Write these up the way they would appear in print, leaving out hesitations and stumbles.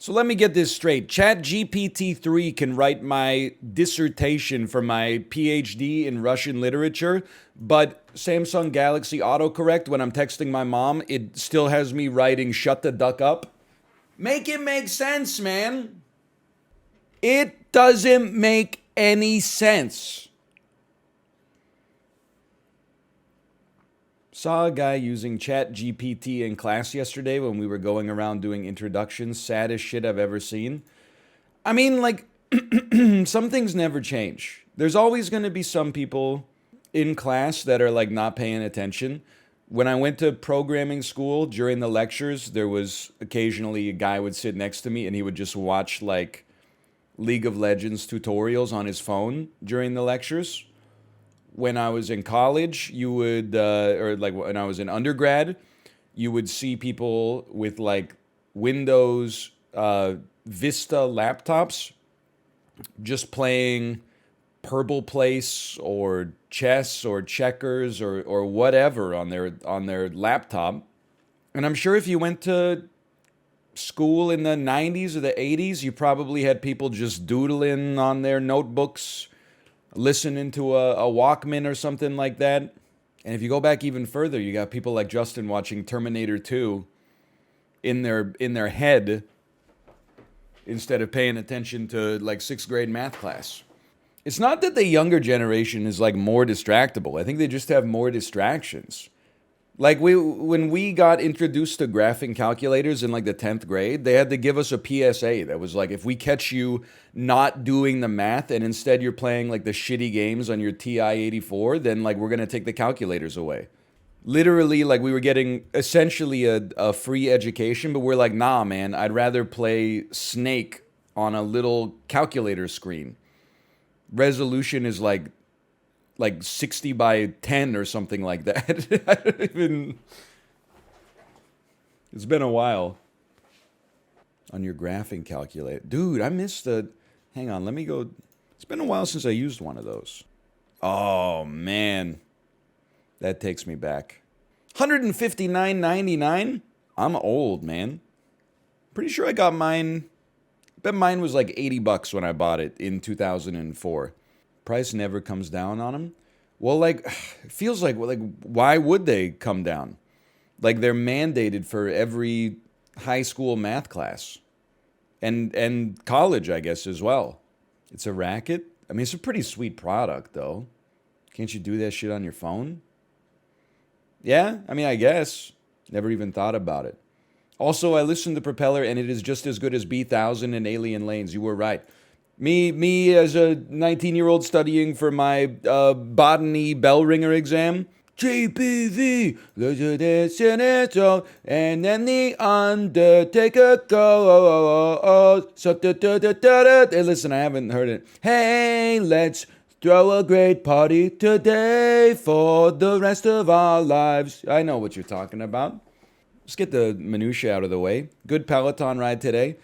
So let me get this straight. ChatGPT-3 can write my dissertation for my PhD in Russian literature, but Samsung Galaxy autocorrect, when I'm texting my mom, it still has me writing "shut the duck up." Make it make sense, man. It doesn't make any sense. Saw a guy using ChatGPT in class yesterday when we were going around doing introductions. Saddest shit I've ever seen. I mean, like, some things never change. There's always going to be some people in class that are, like, not paying attention. When I went to programming school, during the lectures, there was occasionally a guy would sit next to me and he would just watch, like, League of Legends tutorials on his phone during the lectures. When I was in college, you would, or like when I was in undergrad, you would see people with like Windows Vista laptops just playing Purple Place or chess or checkers or whatever on their laptop. And I'm sure if you went to school in the 90s or the 80s, you probably had people just doodling on their notebooks, listening to a Walkman or something like that. And if you go back even further, you got people like Justin watching Terminator 2 in their head instead of paying attention to like 6th grade math class. It's not that the younger generation is like more distractible. I think they just have more distractions. Like when we got introduced to graphing calculators in like the 10th grade, they had to give us a PSA that was like, if we catch you not doing the math and instead you're playing like the shitty games on your TI-84, then like we're going to take the calculators away. Literally, like we were getting essentially a free education, but we're like, nah, man, I'd rather play Snake on a little calculator screen. Resolution is like 60 by 10 or something like that. I don't even... It's been a while. On your graphing calculator. Dude, I missed the... Hang on, let me go... It's been a while since I used one of those. Oh, man. That takes me back. $159.99? I'm old, man. Pretty sure I got mine... I bet mine was like $80 when I bought it in 2004. Price never comes down on them. Well, like, it feels like why would they come down? Like they're mandated for every high school math class and college, I guess, as well. It's a racket. I mean, it's a pretty sweet product, though. Can't you do that shit on your phone? Yeah, I mean, I guess. Never even thought about it. Also, I listened to Propeller, and it is just as good as B1000 and Alien Lanes. You were right. Me as a 19-year-old studying for my botany bell ringer exam. GPV, there's a destination, and then the Undertaker goes. Hey, listen, I haven't heard it. Hey, let's throw a great party today for the rest of our lives. I know what you're talking about. Let's get the minutia out of the way. Good Peloton ride today.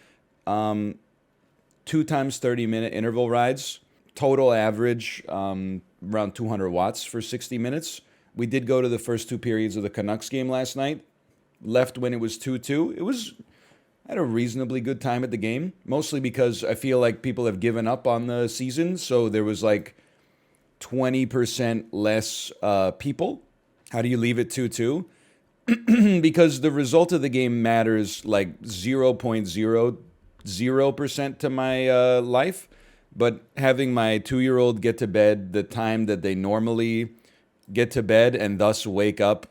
2 times 30-minute interval rides. Total average around 200 watts for 60 minutes. We did go to the first 2 periods of the Canucks game last night. Left when it was 2-2. I had a reasonably good time at the game. Mostly because I feel like people have given up on the season. So there was like 20% less people. How do you leave it 2-2? Because the result of the game matters like 0.00% to my life, but having my 2-year-old get to bed the time that they normally get to bed and thus wake up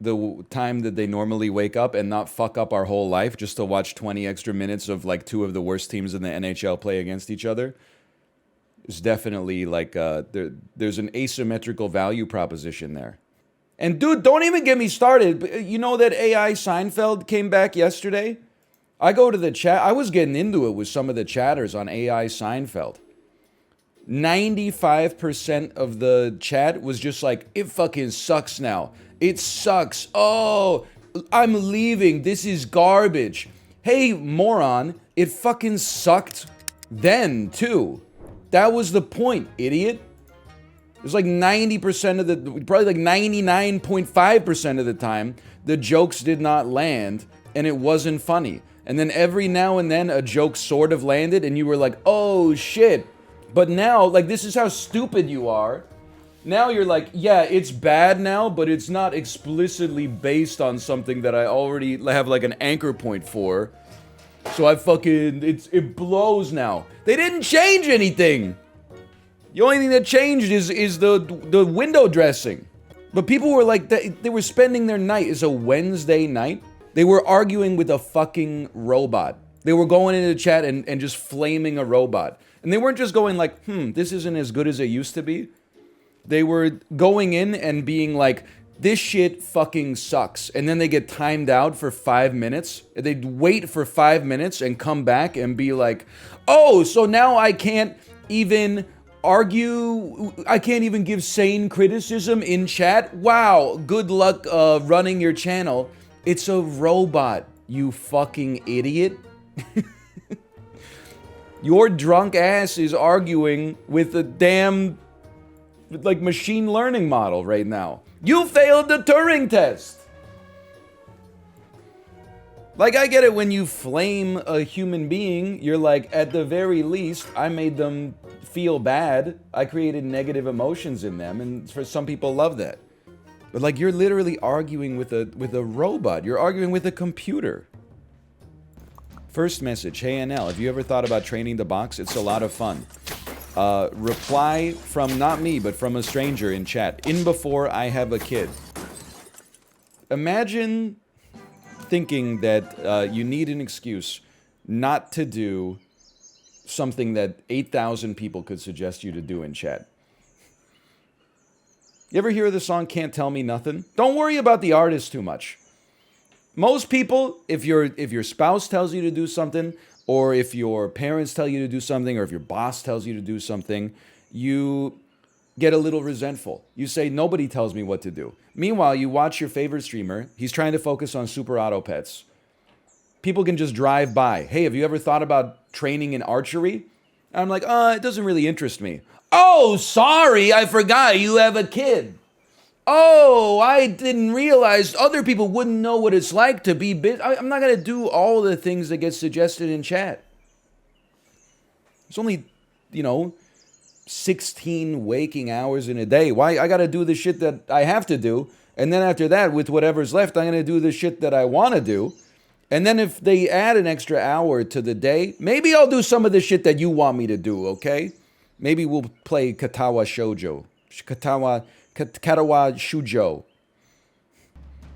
the time that they normally wake up and not fuck up our whole life just to watch 20 extra minutes of like 2 of the worst teams in the NHL play against each other is definitely like there's an asymmetrical value proposition there. And dude, don't even get me started. You know that AI Seinfeld came back yesterday? I go to the chat. I was getting into it with some of the chatters on AI Seinfeld. 95% of the chat was just like, it fucking sucks now. It sucks. Oh, I'm leaving. This is garbage. Hey, moron, it fucking sucked then, too. That was the point, idiot. It was like 90% of the, probably like 99.5% of the time, the jokes did not land and it wasn't funny. And then every now and then a joke sort of landed and you were like, oh shit. But now, like, this is how stupid you are. Now you're like, yeah, it's bad now, but it's not explicitly based on something that I already have like an anchor point for. So I fucking, it blows now. They didn't change anything. The only thing that changed is the window dressing. But people were like, they were spending their night. It's a Wednesday night. They were arguing with a fucking robot. They were going into the chat and just flaming a robot. And they weren't just going like, this isn't as good as it used to be. They were going in and being like, this shit fucking sucks. And then they get timed out for 5 minutes. They'd wait for 5 minutes and come back and be like, oh, so now I can't even argue, I can't even give sane criticism in chat? Wow, good luck running your channel. It's a robot, you fucking idiot. Your drunk ass is arguing with a damn like machine learning model right now. You failed the Turing test. Like, I get it when you flame a human being, you're like, at the very least, I made them feel bad. I created negative emotions in them, and for some people love that. But like, you're literally arguing with a robot. You're arguing with a computer. First message, hey NL, have you ever thought about training the box? It's a lot of fun. Reply from not me, but from a stranger in chat. In before I have a kid. Imagine thinking that you need an excuse not to do something that 8,000 people could suggest you to do in chat. You ever hear the song Can't Tell Me Nothing? Don't worry about the artist too much. Most people, if your spouse tells you to do something, or if your parents tell you to do something, or if your boss tells you to do something, you get a little resentful. You say, nobody tells me what to do. Meanwhile, you watch your favorite streamer. He's trying to focus on super auto pets. People can just drive by. Hey, have you ever thought about training in archery? And I'm like, it doesn't really interest me. Oh, sorry, I forgot you have a kid. Oh, I didn't realize other people wouldn't know what it's like to be busy. I'm not going to do all the things that get suggested in chat. It's only, 16 waking hours in a day. Why? I got to do the shit that I have to do. And then after that, with whatever's left, I'm going to do the shit that I want to do. And then if they add an extra hour to the day, maybe I'll do some of the shit that you want me to do, okay? Maybe we'll play Katawa Shoujo. Katawa Shujo.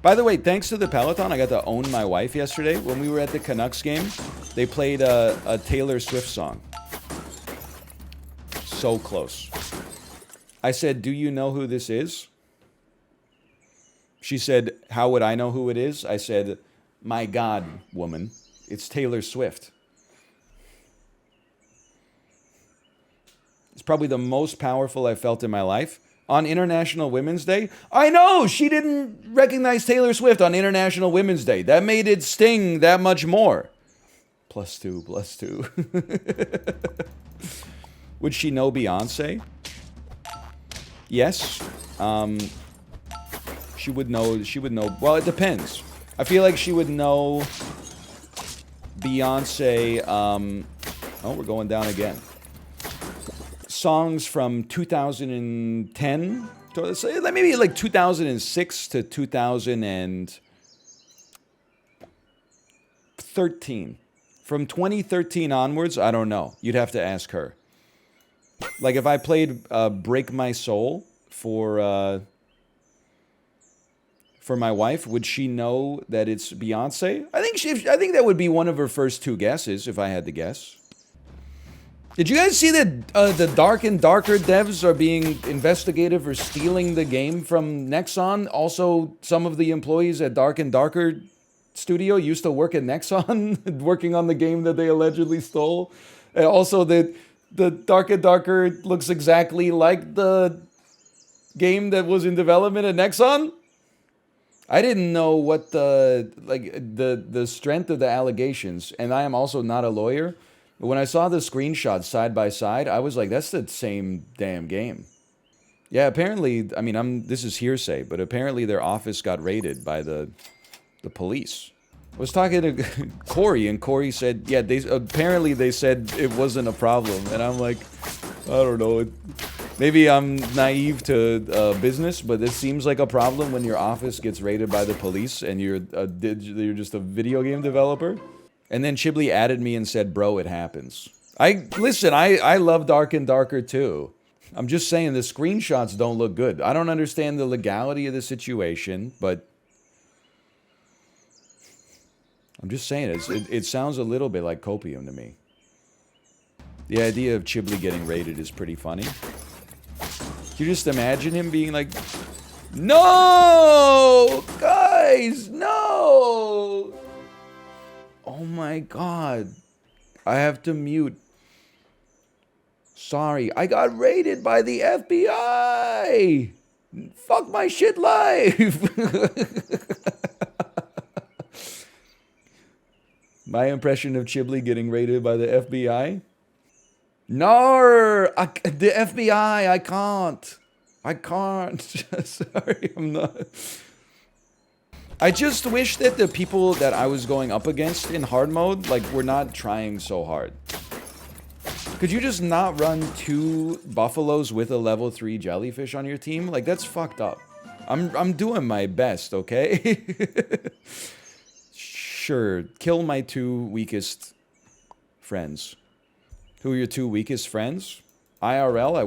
By the way, thanks to the Peloton, I got to own my wife yesterday. When we were at the Canucks game, they played a Taylor Swift song. So close. I said, do you know who this is? She said, how would I know who it is? I said, my God, woman, it's Taylor Swift. It's probably the most powerful I felt in my life. On International Women's Day? I know! She didn't recognize Taylor Swift on International Women's Day. That made it sting that much more. +2, +2. Would she know Beyonce? Yes. She would know. Well, it depends. I feel like she would know Beyonce. Oh, we're going down again. Songs from 2010, maybe like 2006 to 2013. From 2013 onwards, I don't know. You'd have to ask her. Like if I played "Break My Soul" for my wife, would she know that it's Beyonce? I think that would be one of her first two guesses if I had to guess. Did you guys see that the Dark and Darker devs are being investigated for stealing the game from Nexon? Also, some of the employees at Dark and Darker Studio used to work at Nexon, working on the game that they allegedly stole. And also, the Dark and Darker looks exactly like the game that was in development at Nexon. I didn't know what the strength of the allegations, and I am also not a lawyer. But when I saw the screenshots side by side, I was like, that's the same damn game. Yeah, apparently, I mean, this is hearsay, but apparently their office got raided by the police. I was talking to Corey, and Corey said, yeah, apparently they said it wasn't a problem. And I'm like, I don't know. Maybe I'm naive to business, but this seems like a problem when your office gets raided by the police and you're just a video game developer. And then Chiblee added me and said, bro, it happens. Listen, I love Dark and Darker too. I'm just saying the screenshots don't look good. I don't understand the legality of the situation, but I'm just saying it sounds a little bit like copium to me. The idea of Chiblee getting raided is pretty funny. Can you just imagine him being like, no, guys, no. Oh my God. I have to mute. Sorry, I got raided by the FBI. Fuck my shit life. My impression of Chiblee getting raided by the FBI? No, the FBI, I can't. I can't. Sorry, I'm not. I just wish that the people that I was going up against in hard mode, like, were not trying so hard. Could you just not run 2 buffaloes with a level 3 jellyfish on your team? Like, that's fucked up. I'm doing my best, okay? Sure, kill my 2 weakest friends. Who are your 2 weakest friends? IRL,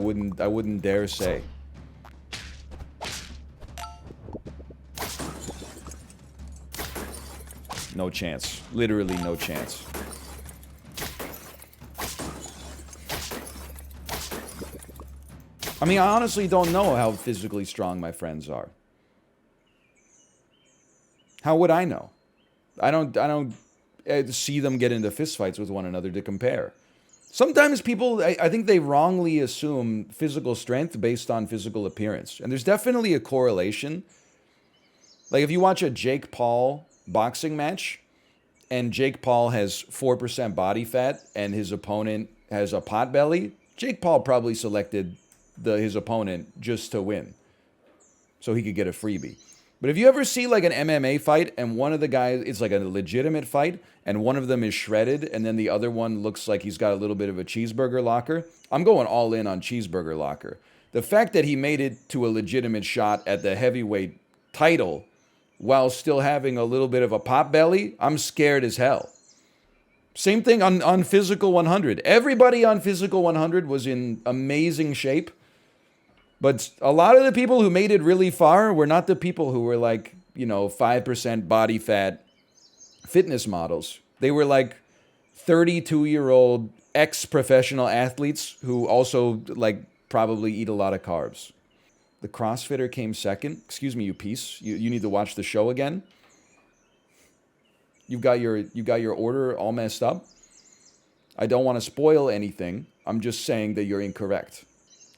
I wouldn't dare say. No chance. Literally no chance. I mean, I honestly don't know how physically strong my friends are. How would I know? I don't see them get into fistfights with one another to compare. Sometimes people, I think they wrongly assume physical strength based on physical appearance. And there's definitely a correlation. Like if you watch a Jake Paul boxing match, and Jake Paul has 4% body fat, and his opponent has a pot belly, Jake Paul probably selected his opponent just to win, so he could get a freebie. But if you ever see like an MMA fight and one of the guys, it's like a legitimate fight, and one of them is shredded, and then the other one looks like he's got a little bit of a cheeseburger locker, I'm going all in on cheeseburger locker. The fact that he made it to a legitimate shot at the heavyweight title while still having a little bit of a pot belly, I'm scared as hell. Same thing on Physical 100. Everybody on Physical 100 was in amazing shape. But a lot of the people who made it really far were not the people who were like, 5% body fat fitness models. They were like 32-year-old ex-professional athletes who also like probably eat a lot of carbs. The CrossFitter came second. Excuse me, you piece. You need to watch the show again. You got your order all messed up. I don't want to spoil anything. I'm just saying that you're incorrect.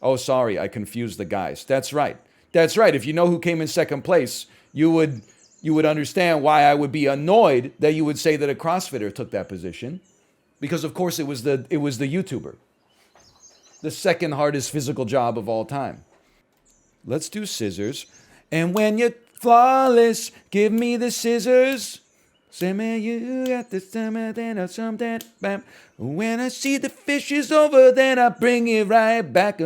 Oh, sorry, I confused the guys. That's right. That's right. If you know who came in second place, you would understand why I would be annoyed that you would say that a CrossFitter took that position. Because of course it was the YouTuber. The second hardest physical job of all time. Let's do scissors. And when you're flawless, give me the scissors. Say me you got the summer, then or something. Bam. When I see the fish is over, then I bring it right back.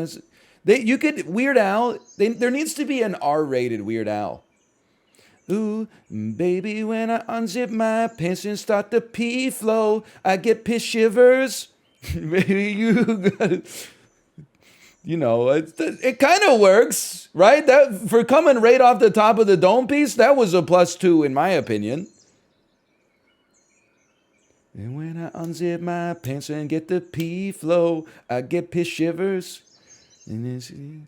You could Weird Al. There needs to be an R-rated Weird Al. Ooh, baby, when I unzip my pants and start the pee flow, I get piss shivers. Baby, you got it. It kind of works, right? That for coming right off the top of the dome piece, that was a +2 in my opinion. And when I unzip my pants and get the pee flow, I get piss shivers. And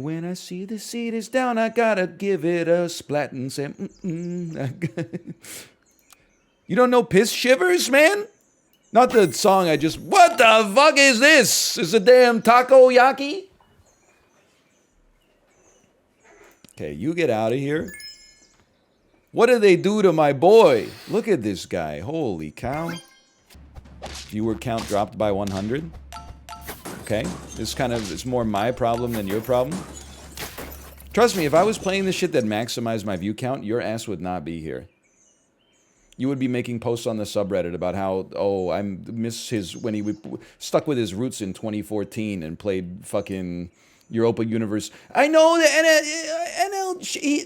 when I see the seat is down, I gotta give it a splat and say, You don't know piss shivers, man? Not the song what the fuck is this? Is it damn takoyaki? Okay, you get out of here. What did they do to my boy? Look at this guy. Holy cow. Viewer count dropped by 100. Okay, it's more my problem than your problem. Trust me, if I was playing the shit that maximized my view count, your ass would not be here. You would be making posts on the subreddit about how, oh, I miss his, when he stuck with his roots in 2014 and played fucking Europa Universe. I know that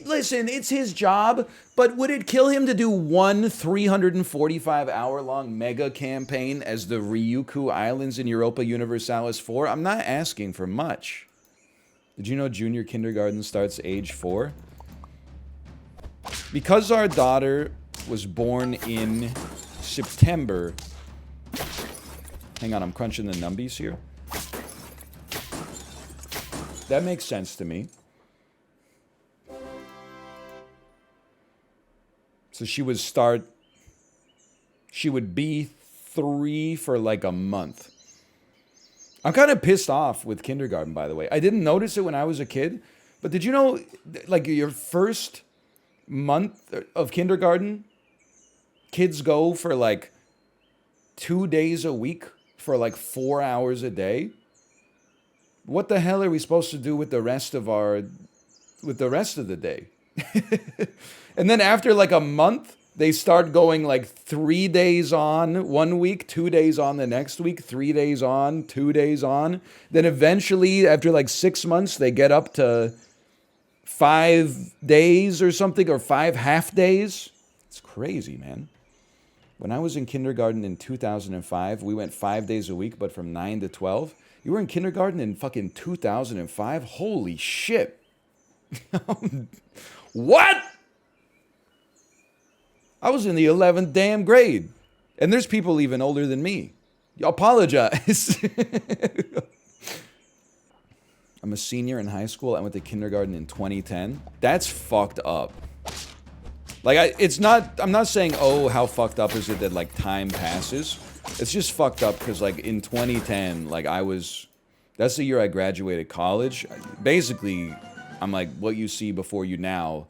listen, it's his job, but would it kill him to do one 345-hour-long mega campaign as the Ryukyu Islands in Europa Universalis 4? I'm not asking for much. Did you know junior kindergarten starts age 4? Because our daughter was born in September. Hang on, I'm crunching the numbies here. That makes sense to me. So she would be 3 for like a month. I'm kind of pissed off with kindergarten, by the way. I didn't notice it when I was a kid, but did you know, like, your first month of kindergarten, kids go for like 2 days a week for like 4 hours a day? What the hell are we supposed to do with the rest of the day? And then after like a month, they start going like 3 days on 1 week, 2 days on the next week, 3 days on, 2 days on. Then eventually, after like 6 months, they get up to 5 days or something, or 5 half days. It's crazy, man. When I was in kindergarten in 2005, we went 5 days a week, but from 9 to 12. You were in kindergarten in fucking 2005? Holy shit. What? I was in the 11th damn grade. And there's people even older than me. You apologize. I'm a senior in high school. I went to kindergarten in 2010. That's fucked up. Like, I'm not saying, oh, how fucked up is it that, like, time passes. It's just fucked up because, like, in 2010, like, that's the year I graduated college. Basically, I'm like, what you see before you now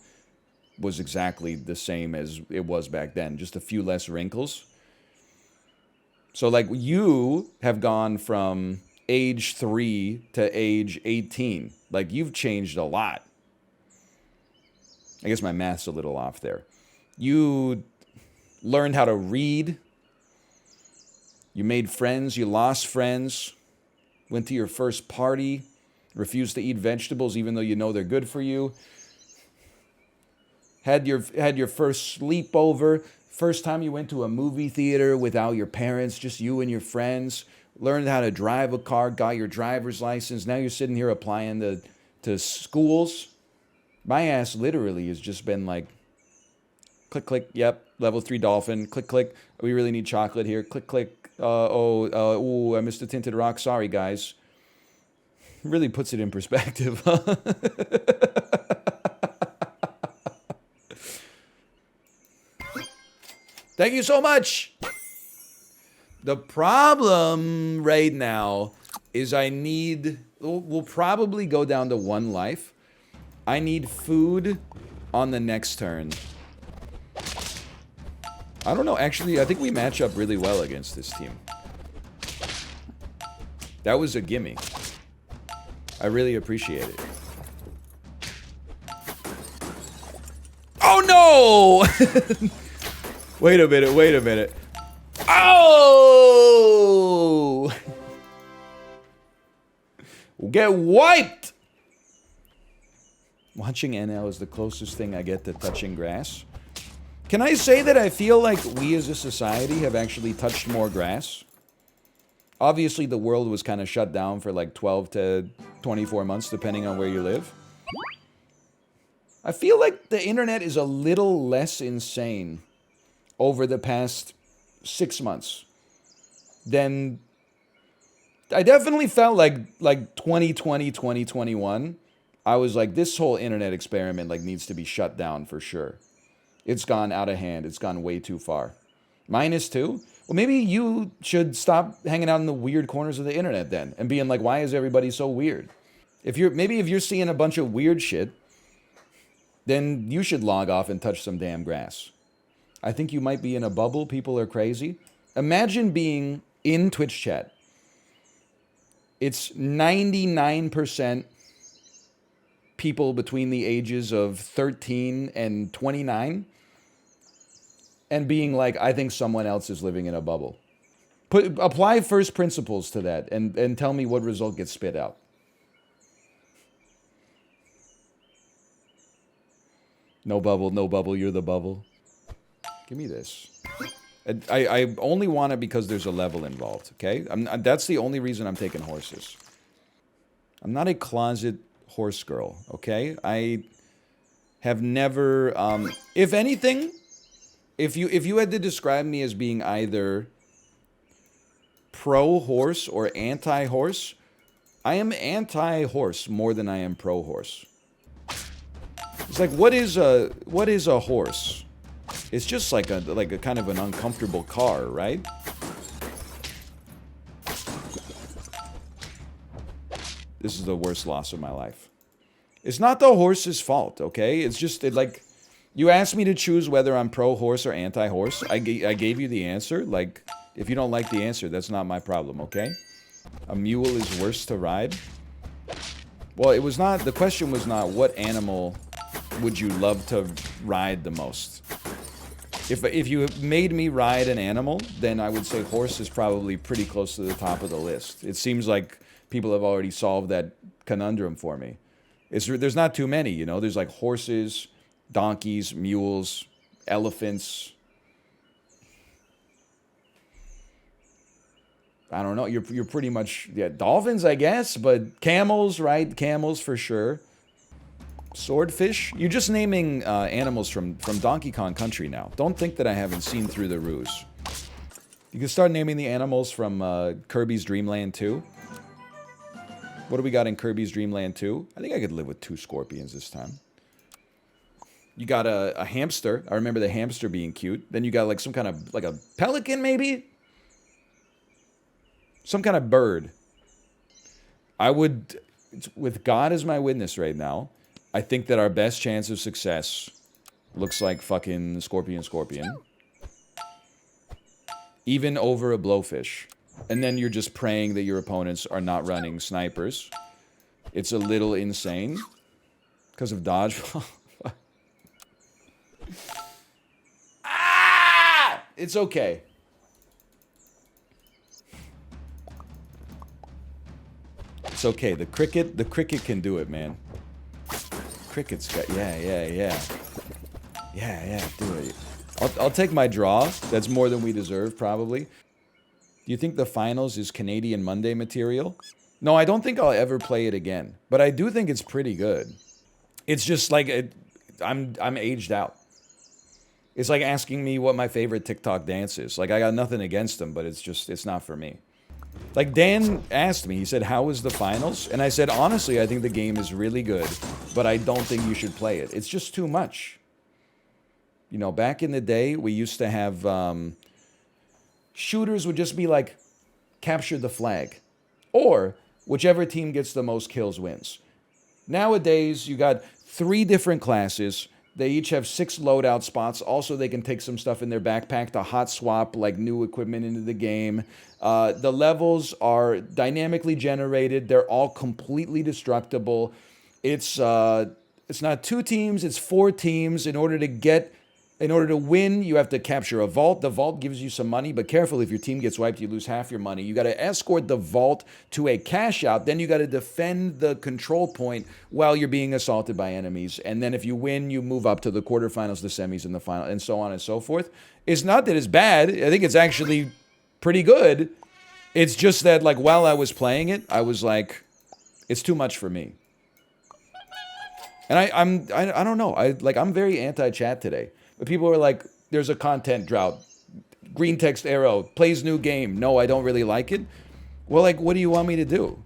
was exactly the same as it was back then. Just a few less wrinkles. So, like, you have gone from age 3 to age 18. Like, you've changed a lot. I guess my math's a little off there. You learned how to read. You made friends. You lost friends. Went to your first party. Refused to eat vegetables even though you know they're good for you. Had your first sleepover. First time you went to a movie theater without your parents, just you and your friends. Learned how to drive a car. Got your driver's license. Now you're sitting here applying to schools. My ass literally has just been like, click, click, yep, level 3 dolphin, click, click, we really need chocolate here, click, click, ooh, I missed a tinted rock, sorry guys. Really puts it in perspective. Thank you so much. The problem right now is we'll probably go down to 1 life. I need food on the next turn. I don't know. Actually, I think we match up really well against this team. That was a gimme. I really appreciate it. Oh, no! Wait a minute. Oh! Get wiped! Watching NL is the closest thing I get to touching grass. Can I say that I feel like we as a society have actually touched more grass? Obviously, the world was kind of shut down for like 12 to 24 months, depending on where you live. I feel like the internet is a little less insane over the past 6 months than... I definitely felt like 2020, 2021... I was like, this whole internet experiment like needs to be shut down for sure. It's gone out of hand. It's gone way too far. -2? Well, maybe you should stop hanging out in the weird corners of the internet then and being like, why is everybody so weird? If you're seeing a bunch of weird shit, then you should log off and touch some damn grass. I think you might be in a bubble. People are crazy. Imagine being in Twitch chat. It's 99% people between the ages of 13 and 29. and being like, I think someone else is living in a bubble. Apply first principles to that and tell me what result gets spit out. No bubble, you're the bubble. Give me this. I only want it because there's a level involved, okay? That's the only reason I'm taking horses. I'm not a closet horse girl, okay? I have never, if anything, if you had to describe me as being either pro-horse or anti-horse, I am anti-horse more than I am pro-horse. It's like, what is a horse? It's just like a kind of an uncomfortable car, right? This is the worst loss of my life. It's not the horse's fault, okay? It's just like, you asked me to choose whether I'm pro-horse or anti-horse. I gave you the answer. Like, if you don't like the answer, that's not my problem, okay? A mule is worse to ride. Well, it was not, the question was not what animal would you love to ride the most. If you made me ride an animal, then I would say horse is probably pretty close to the top of the list. It seems like people have already solved that conundrum for me. There's not too many, you know? There's like horses, donkeys, mules, elephants. I don't know. You're pretty much, yeah, dolphins, I guess, but camels, right? Camels for sure. Swordfish? You're just naming animals from Donkey Kong Country now. Don't think that I haven't seen through the ruse. You can start naming the animals from Kirby's Dream Land 2. What do we got in Kirby's Dream Land 2? I think I could live with 2 scorpions this time. You got a hamster. I remember the hamster being cute. Then you got like some kind of, like a pelican maybe? Some kind of bird. I would, with God as my witness right now, I think that our best chance of success looks like fucking scorpion. Even over a blowfish. And then you're just praying that your opponents are not running snipers. It's a little insane. Because of dodgeball. Ah! It's okay. It's okay. The cricket can do it, man. Cricket's got, yeah, do it. I'll take my draw. That's more than we deserve, probably. Do you think the finals is Canadian Monday material? No, I don't think I'll ever play it again. But I do think it's pretty good. It's just like, I'm aged out. It's like asking me what my favorite TikTok dance is. Like, I got nothing against them, but it's not for me. Like, Dan asked me, he said, how was the finals? And I said, honestly, I think the game is really good, but I don't think you should play it. It's just too much. You know, back in the day, we used to have, shooters would just be like, capture the flag. Or, whichever team gets the most kills wins. Nowadays, you got 3 different classes. They each have 6 loadout spots. Also, they can take some stuff in their backpack to hot swap like new equipment into the game. The levels are dynamically generated. They're all completely destructible. It's not 2 teams, it's 4 teams. In order to win, you have to capture a vault. The vault gives you some money, but careful, if your team gets wiped, you lose half your money. You got to escort the vault to a cash out. Then you got to defend the control point while you're being assaulted by enemies. And then if you win, you move up to the quarterfinals, the semis, and the final, and so on and so forth. It's not that it's bad. I think it's actually pretty good. It's just that, like, while I was playing it, I was like, it's too much for me. And I don't know. I'm very anti-chat today. But people are like, there's a content drought. Green text arrow, plays new game. No, I don't really like it. Well, like, what do you want me to do?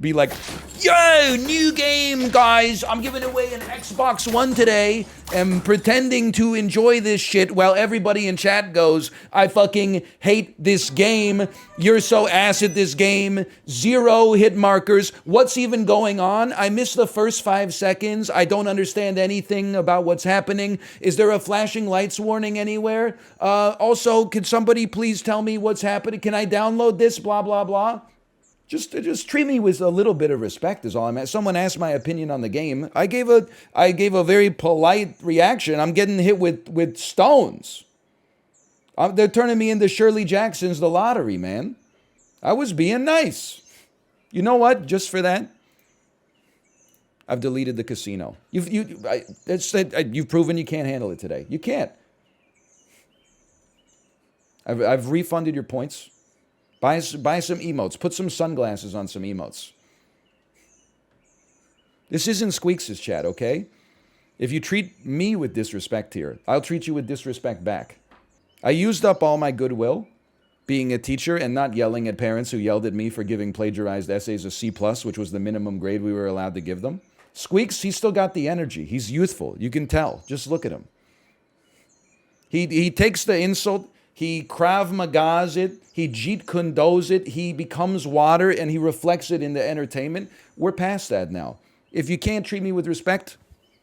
Be like, yo, new game, guys. I'm giving away an Xbox One today and pretending to enjoy this shit while everybody in chat goes, I fucking hate this game. You're so ass at this game. 0 hit markers. What's even going on? I missed the first 5 seconds. I don't understand anything about what's happening. Is there a flashing lights warning anywhere? Also, could somebody please tell me what's happening? Can I download this? Blah, blah, blah. Just treat me with a little bit of respect is all I'm at. Someone asked my opinion on the game. I gave a very polite reaction. I'm getting hit with stones. They're turning me into Shirley Jackson's The Lottery, man. I was being nice. You know what? Just for that, I've deleted the casino. You've proven you can't handle it today. You can't. I've refunded your points. Buy some emotes. Put some sunglasses on some emotes. This isn't Squeaks' chat, okay? If you treat me with disrespect here, I'll treat you with disrespect back. I used up all my goodwill being a teacher and not yelling at parents who yelled at me for giving plagiarized essays a C+, which was the minimum grade we were allowed to give them. Squeaks, he's still got the energy. He's youthful. You can tell. Just look at him. He takes the insult, he Krav Magas it, he Jeet Kundos it, he becomes water, and he reflects it into entertainment. We're past that now. If you can't treat me with respect,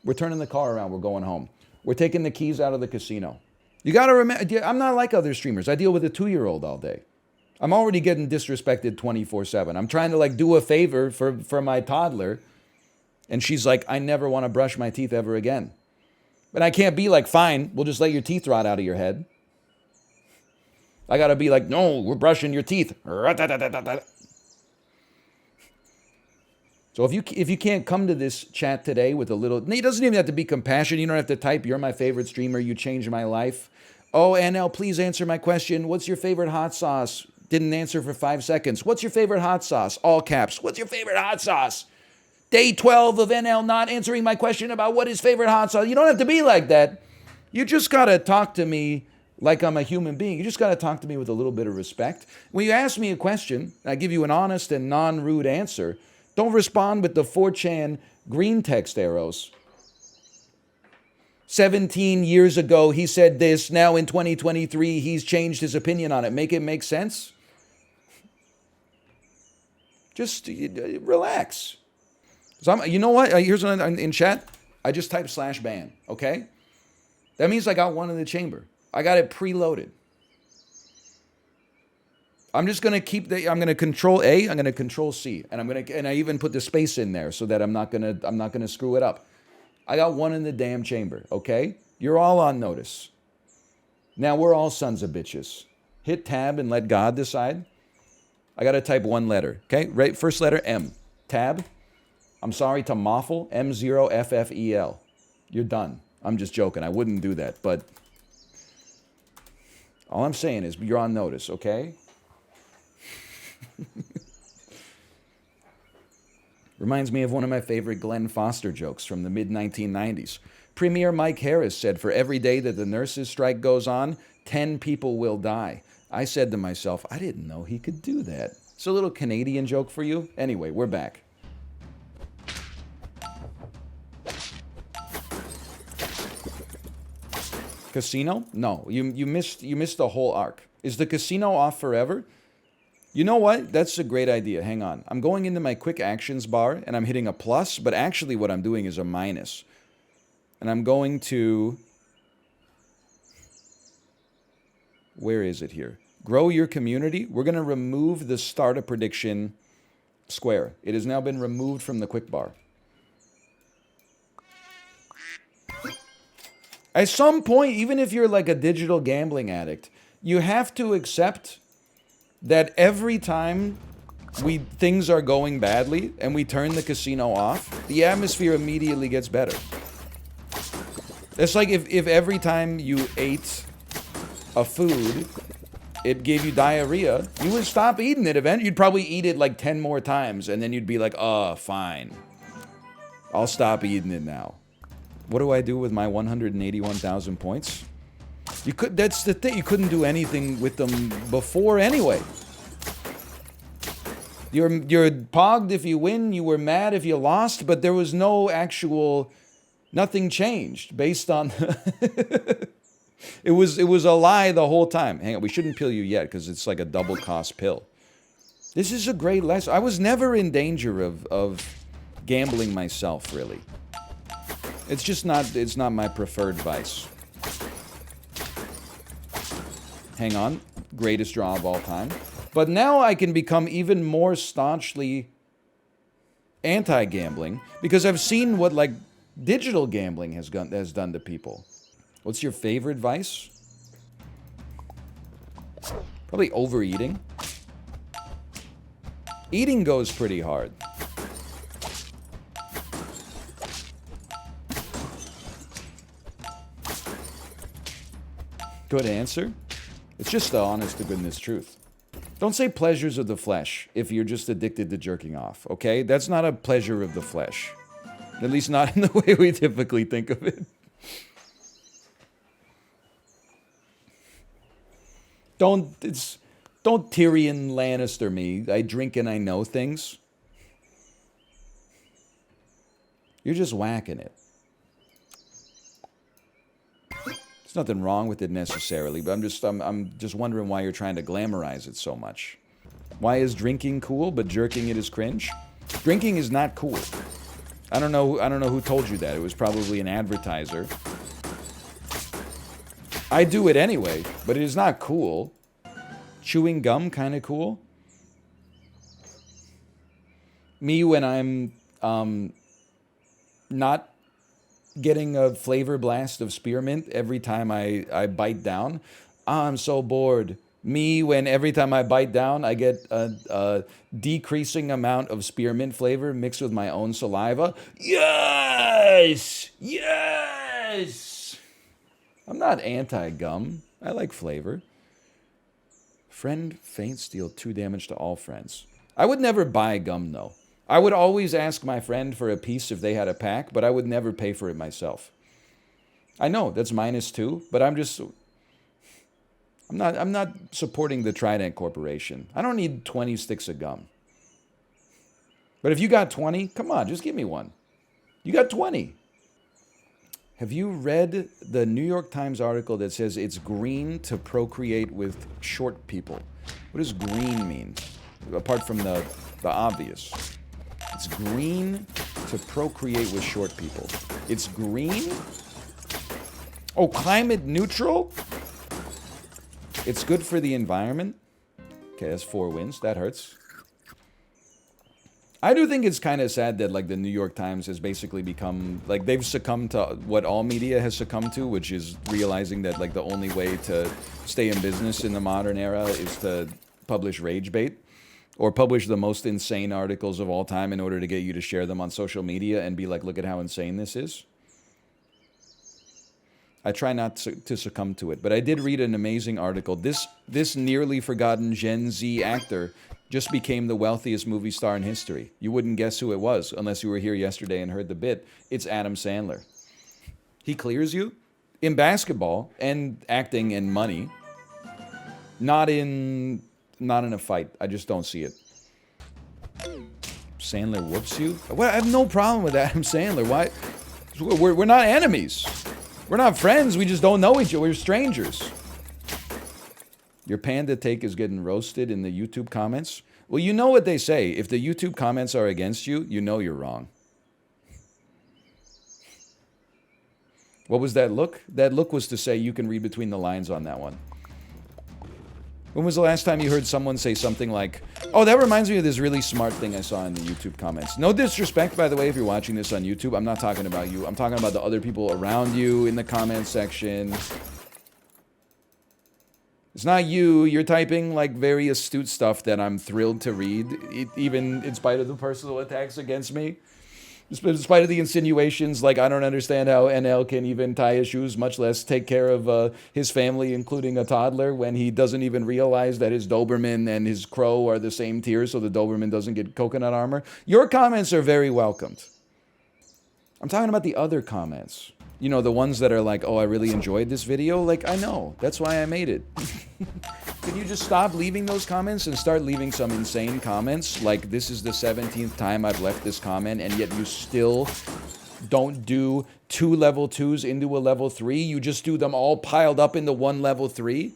we're turning the car around. We're going home. We're taking the keys out of the casino. You got to remember, I'm not like other streamers. I deal with a 2-year-old all day. I'm already getting disrespected 24/7. I'm trying to like do a favor for my toddler, and she's like, I never want to brush my teeth ever again. But I can't be like, fine, we'll just let your teeth rot out of your head. I got to be like, no, we're brushing your teeth. So if you can't come to this chat today with a little, it doesn't even have to be compassion. You don't have to type, you're my favorite streamer, you changed my life. Oh, NL, please answer my question. What's your favorite hot sauce? Didn't answer for 5 seconds. What's your favorite hot sauce? All caps. What's your favorite hot sauce? Day 12 of NL not answering my question about what his favorite hot sauce. You don't have to be like that. You just got to talk to me like I'm a human being. You just got to talk to me with a little bit of respect. When you ask me a question, I give you an honest and non-rude answer. Don't respond with the 4chan green text arrows. 17 years ago, he said this. Now in 2023, he's changed his opinion on it. Make it make sense? Just relax. So you know what? Here's one in chat. I just typed /ban, okay? That means I got one in the chamber. I got it preloaded. I'm just gonna I'm gonna control A, I'm gonna control C, and I even put the space in there so that I'm not gonna screw it up. I got one in the damn chamber, okay? You're all on notice. Now we're all sons of bitches. Hit tab and let God decide. I gotta type one letter, okay? Right, first letter M. Tab. I'm sorry to Moffel, M0FFEL. You're done. I'm just joking. I wouldn't do that, but all I'm saying is you're on notice, okay? Reminds me of one of my favorite Glenn Foster jokes from the mid-1990s. Premier Mike Harris said, for every day that the nurses' strike goes on, 10 people will die. I said to myself, I didn't know he could do that. It's a little Canadian joke for you. Anyway, we're back. Casino? No, you missed the whole arc. Is the casino off forever? You know what? That's a great idea. Hang on. I'm going into my quick actions bar and I'm hitting a plus, but actually what I'm doing is a minus. And I'm going to, where is it here? Grow your community. We're going to remove the start a prediction square. It has now been removed from the quick bar. At some point, even if you're like a digital gambling addict, you have to accept that every time things are going badly and we turn the casino off, the atmosphere immediately gets better. It's like if every time you ate a food, it gave you diarrhea, you would stop eating it eventually. You'd probably eat it like 10 more times and then you'd be like, oh, fine. I'll stop eating it now. What do I do with my 181,000 points? That's the thing, you couldn't do anything with them before anyway. You're pogged if you win, you were mad if you lost, but there was no actual, nothing changed based on, it was a lie the whole time. Hang on, we shouldn't pill you yet because it's like a double cost pill. This is a great lesson. I was never in danger of gambling myself, really. It's just it's not my preferred vice. Hang on, greatest draw of all time. But now I can become even more staunchly anti-gambling because I've seen what like digital gambling has done to people. What's your favorite vice? Probably overeating. Eating goes pretty hard. Good answer. It's just the honest to goodness truth. Don't say pleasures of the flesh if you're just addicted to jerking off, okay? That's not a pleasure of the flesh. At least not in the way we typically think of it. Don't Tyrion Lannister me. I drink and I know things. You're just whacking it. There's nothing wrong with it necessarily, but I'm just wondering why you're trying to glamorize it so much. Why is drinking cool, but jerking it is cringe? Drinking is not cool. I don't know who told you that. It was probably an advertiser. I do it anyway, but it is not cool. Chewing gum, kind of cool. Me when I'm not getting a flavor blast of spearmint every time I bite down. I'm so bored. Me when every time I bite down, I get a decreasing amount of spearmint flavor mixed with my own saliva. Yes! Yes! I'm not anti-gum. I like flavor. Friend faints, deal 2 damage to all friends. I would never buy gum, though. I would always ask my friend for a piece if they had a pack, but I would never pay for it myself. I know, that's -2, but I'm not supporting the Trident Corporation. I don't need 20 sticks of gum. But if you got 20, come on, just give me one. You got 20. Have you read the New York Times article that says it's green to procreate with short people? What does green mean? Apart from the obvious. It's green to procreate with short people. It's green? Oh, climate neutral? It's good for the environment? Okay, that's 4 wins. That hurts. I do think it's kind of sad that, like, the New York Times has basically become, like, they've succumbed to what all media has succumbed to, which is realizing that, like, the only way to stay in business in the modern era is to publish rage bait or publish the most insane articles of all time in order to get you to share them on social media and be like, look at how insane this is. I try not to succumb to it, but I did read an amazing article. This nearly forgotten Gen Z actor just became the wealthiest movie star in history. You wouldn't guess who it was unless you were here yesterday and heard the bit. It's Adam Sandler. He clears you in basketball and acting and money. Not in a fight. I just don't see it. Sandler whoops you? Well, I have no problem with Adam Sandler. Why? We're not enemies. We're not friends, we just don't know each other. We're strangers. Your panda take is getting roasted in the YouTube comments. Well, you know what they say. If the YouTube comments are against you, you know you're wrong. What was that look? That look was to say you can read between the lines on that one. When was the last time you heard someone say something like, oh, that reminds me of this really smart thing I saw in the YouTube comments. No disrespect, by the way, if you're watching this on YouTube. I'm not talking about you. I'm talking about the other people around you in the comments section. It's not you. You're typing, like, very astute stuff that I'm thrilled to read, even in spite of the personal attacks against me. In spite of the insinuations, like, I don't understand how NL can even tie his shoes, much less take care of his family, including a toddler, when he doesn't even realize that his Doberman and his crow are the same tier, so the Doberman doesn't get coconut armor. Your comments are very welcomed. I'm talking about the other comments. You know, the ones that are like, oh, I really enjoyed this video. Like, I know. That's why I made it. Can you just stop leaving those comments and start leaving some insane comments? Like, this is the 17th time I've left this comment, and yet you still don't do 2 level 2s into a level 3. You just do them all piled up into one level 3.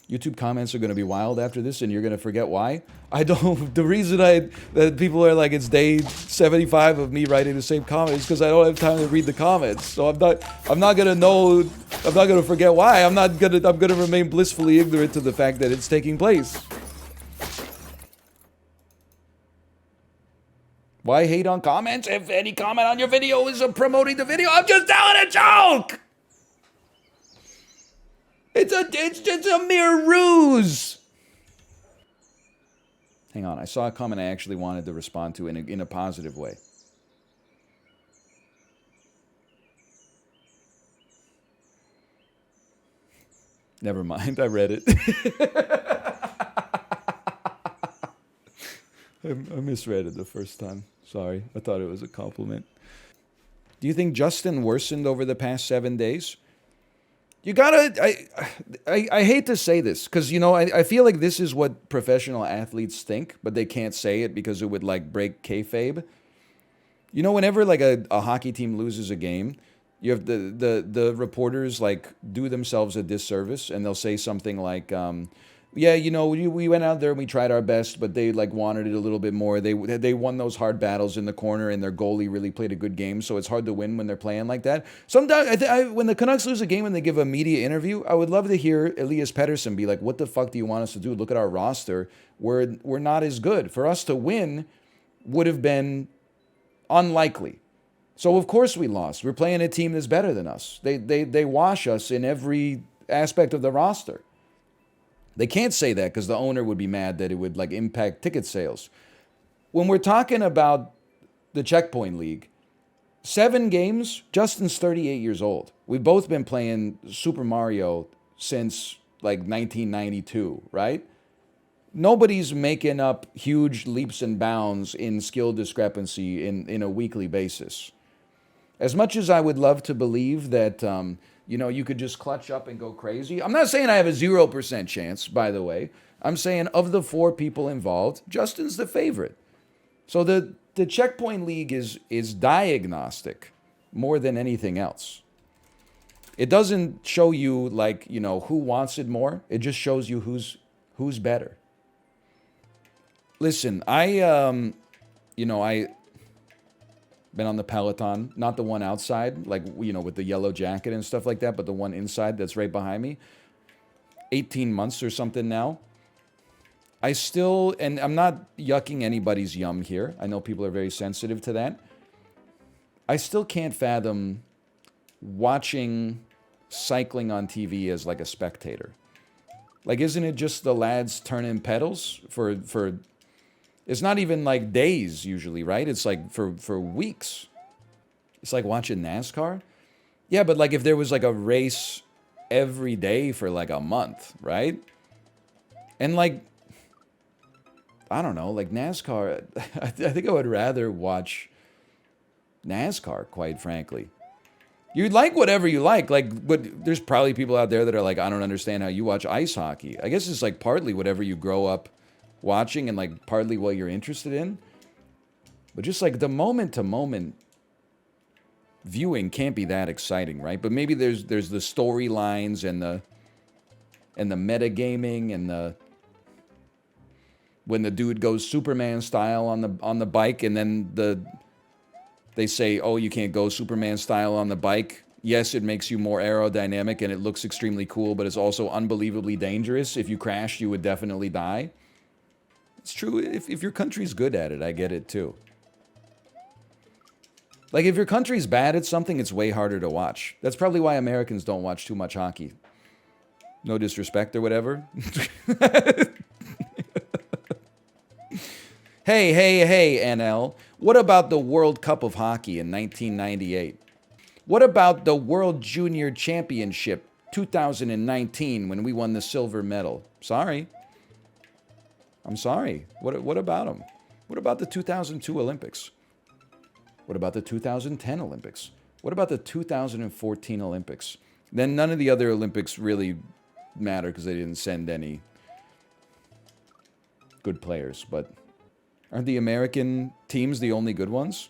YouTube comments are going to be wild after this, and you're going to forget why. I don't. The reason that people are like, it's day 75 of me writing the same comment is because I don't have time to read the comments. So I'm not going to know. I'm not going to forget why. I'm going to remain blissfully ignorant to the fact that it's taking place. Why hate on comments if any comment on your video is promoting the video? I'm just telling a joke. It's a mere ruse. Hang on, I saw a comment I actually wanted to respond to in a positive way. Never mind, I read it. I misread it the first time. Sorry, I thought it was a compliment. Do you think Justin worsened over the past 7 days? You gotta. I hate to say this because I feel like this is what professional athletes think, but they can't say it because it would like break kayfabe. Whenever like a hockey team loses a game, you have the reporters like do themselves a disservice and they'll say something like, yeah, we went out there and we tried our best, but they like wanted it a little bit more. They won those hard battles in the corner, and their goalie really played a good game. So it's hard to win when they're playing like that. Sometimes, when the Canucks lose a game and they give a media interview, I would love to hear Elias Pettersson be like, "What the fuck do you want us to do? Look at our roster. We're not as good. For us to win would have been unlikely. So of course we lost. We're playing a team that's better than us. They wash us in every aspect of the roster." They can't say that because the owner would be mad that it would like impact ticket sales. When we're talking about the Checkpoint League, 7 games, Justin's 38 years old. We've both been playing Super Mario since like 1992, right? Nobody's making up huge leaps and bounds in skill discrepancy in a weekly basis. As much as I would love to believe that you could just clutch up and go crazy. I'm not saying I have a 0% chance, by the way. I'm saying of the 4 people involved, Justin's the favorite. So the Checkpoint League is diagnostic more than anything else. It doesn't show you like, who wants it more. It just shows you who's better. Listen, I been on the Peloton, not the one outside, like, with the yellow jacket and stuff like that, but the one inside that's right behind me. 18 months or something now. I still, and I'm not yucking anybody's yum here. I know people are very sensitive to that. I still can't fathom watching cycling on TV as like a spectator. Like, isn't it just the lads turning pedals for it's not even like days usually, right? It's like for weeks. It's like watching NASCAR. Yeah, but like if there was like a race every day for like a month, right? And like, I don't know, like NASCAR, I think I would rather watch NASCAR, quite frankly. You'd like whatever you like, but there's probably people out there that are like, I don't understand how you watch ice hockey. I guess it's like partly whatever you grow up watching and like partly what you're interested in. But just like the moment to moment viewing can't be that exciting, right? But maybe there's the storylines and the metagaming and when the dude goes Superman style on the bike and then they say, "Oh, you can't go Superman style on the bike." Yes, it makes you more aerodynamic and it looks extremely cool, but it's also unbelievably dangerous. If you crashed, you would definitely die. It's true. If your country's good at it, I get it too. Like, if your country's bad at something, it's way harder to watch. That's probably why Americans don't watch too much hockey. No disrespect or whatever. Hey, NL. What about the World Cup of Hockey in 1998? What about the World Junior Championship 2019 when we won the silver medal? Sorry. I'm sorry. What about them? What about the 2002 Olympics? What about the 2010 Olympics? What about the 2014 Olympics? Then none of the other Olympics really matter because they didn't send any good players. But aren't the American teams the only good ones?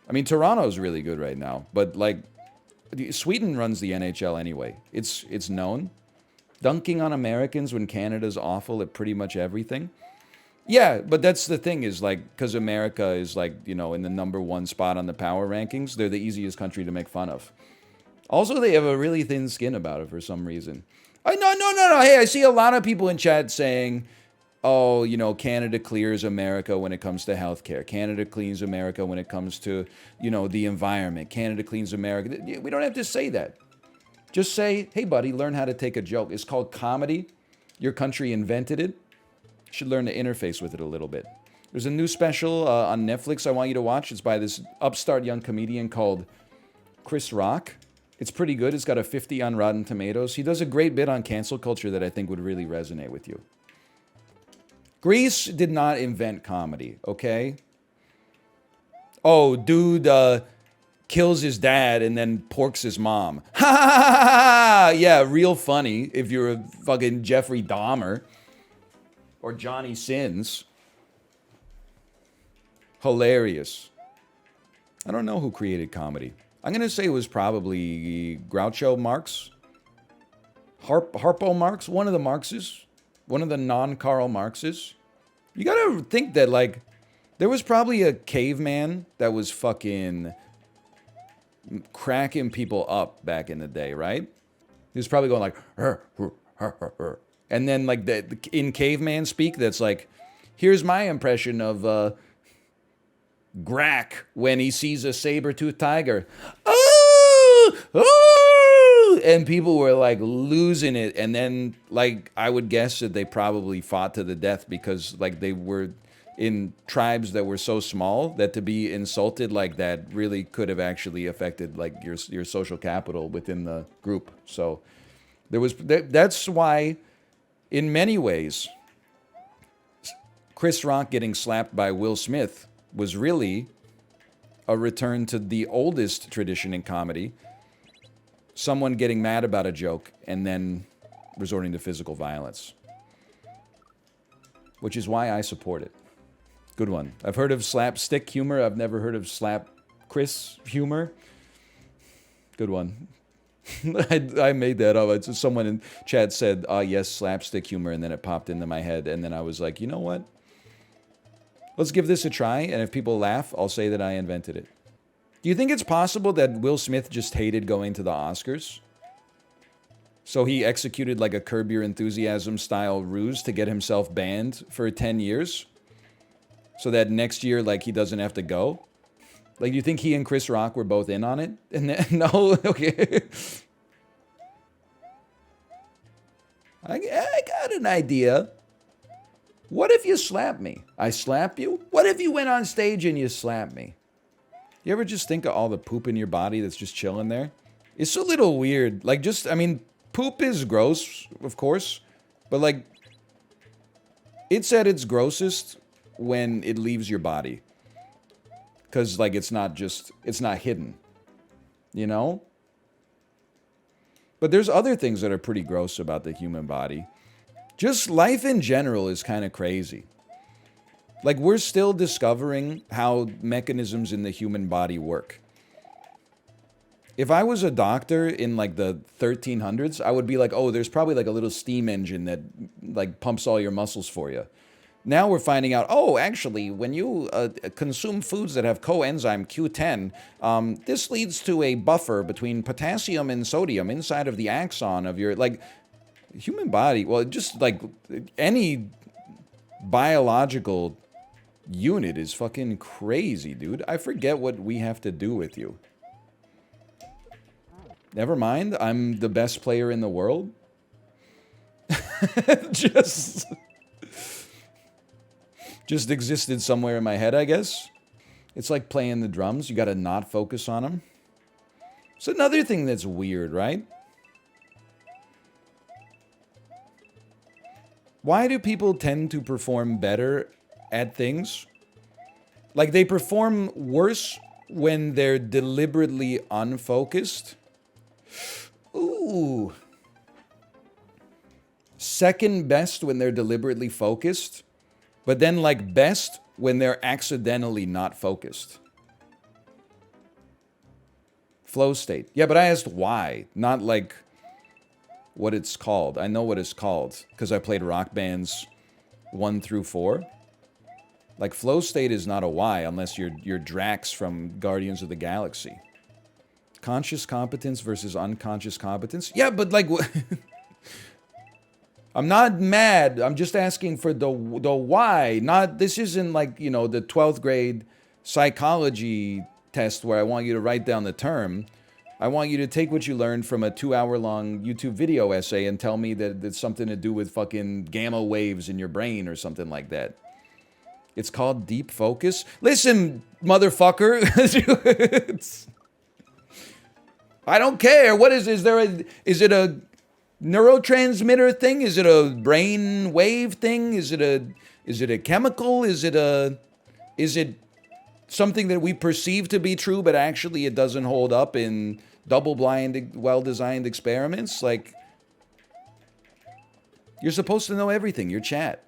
I mean, Toronto's really good right now. But, like, Sweden runs the NHL anyway. It's known. Dunking on Americans when Canada's awful at pretty much everything. Yeah, but that's the thing is, like, because America is, like, in the #1 spot on the power rankings, they're the easiest country to make fun of. Also, they have a really thin skin about it for some reason. No. Hey, I see a lot of people in chat saying, oh, Canada clears America when it comes to healthcare. Canada cleans America when it comes to, the environment. Canada cleans America. We don't have to say that. Just say, hey, buddy, learn how to take a joke. It's called comedy. Your country invented it. You should learn to interface with it a little bit. There's a new special on Netflix I want you to watch. It's by this upstart young comedian called Chris Rock. It's pretty good. It's got a 50 on Rotten Tomatoes. He does a great bit on cancel culture that I think would really resonate with you. Greece did not invent comedy, okay? Oh, dude kills his dad and then porks his mom. Ha ha ha ha! Yeah, real funny if you're a fucking Jeffrey Dahmer or Johnny Sins. Hilarious. I don't know who created comedy. I'm going to say it was probably Groucho Marx. Harpo Marx, one of the Marxes. One of the non-Karl Marxes. You got to think that, like, there was probably a caveman that was fucking cracking people up back in the day, right? He was probably going like, "Hur, hur, hur, hur, hur." And then, like, in caveman speak, that's like, here's my impression of Grack when he sees a saber-toothed tiger. Oh! Oh! And people were like losing it. And then, like, I would guess that they probably fought to the death because, like, they were in tribes that were so small that to be insulted like that really could have actually affected, like, your social capital within the group. So that's why, in many ways, Chris Rock getting slapped by Will Smith was really a return to the oldest tradition in comedy. Someone getting mad about a joke and then resorting to physical violence. Which is why I support it. Good one. I've heard of slapstick humor. I've never heard of slap Chris humor. Good one. I made that up. Someone in chat said, yes, slapstick humor, and then it popped into my head, and then I was like, you know what? Let's give this a try, and if people laugh, I'll say that I invented it. Do you think it's possible that Will Smith just hated going to the Oscars? So he executed like a Curb Your Enthusiasm style ruse to get himself banned for 10 years? So that next year, like, he doesn't have to go? Like, do you think he and Chris Rock were both in on it? And then, no? Okay. I got an idea. What if you slap me? I slap you? What if you went on stage and you slapped me? You ever just think of all the poop in your body that's just chilling there? It's a little weird. Like, just, I mean, poop is gross, of course. But, like, it's at its grossest when it leaves your body. Because, like, it's not hidden. You know? But there's other things that are pretty gross about the human body. Just life in general is kind of crazy. Like, we're still discovering how mechanisms in the human body work. If I was a doctor in, like, the 1300s, I would be like, oh, there's probably, like, a little steam engine that, like, pumps all your muscles for you. Now we're finding out, oh, actually, when you consume foods that have coenzyme Q10, this leads to a buffer between potassium and sodium inside of the axon of your, like, human body. Well, just, like, any biological unit is fucking crazy, dude. I forget what we have to do with you. Never mind, I'm the best player in the world. Just existed somewhere in my head, I guess. It's like playing the drums. You gotta not focus on them. It's another thing that's weird, right? Why do people tend to perform better at things? Like, they perform worse when they're deliberately unfocused. Ooh. Second best when they're deliberately focused. But then, like, best when they're accidentally not focused. Flow state. Yeah, but I asked why, not, like, what it's called. I know what it's called because I played Rock Bands 1 through 4. Like, flow state is not a why unless you're Drax from Guardians of the Galaxy. Conscious competence versus unconscious competence? Yeah, but, like, I'm not mad. I'm just asking for the why. Not, this isn't like, you know, the 12th grade psychology test where I want you to write down the term. I want you to take what you learned from a 2-hour-long YouTube video essay and tell me that it's something to do with fucking gamma waves in your brain or something like that. It's called deep focus. Listen, motherfucker. I don't care. What is it a neurotransmitter thing? Is it a brain wave thing? Is it a chemical? Is it something that we perceive to be true, but actually it doesn't hold up in double-blind, well-designed experiments? Like, you're supposed to know everything. You're chat.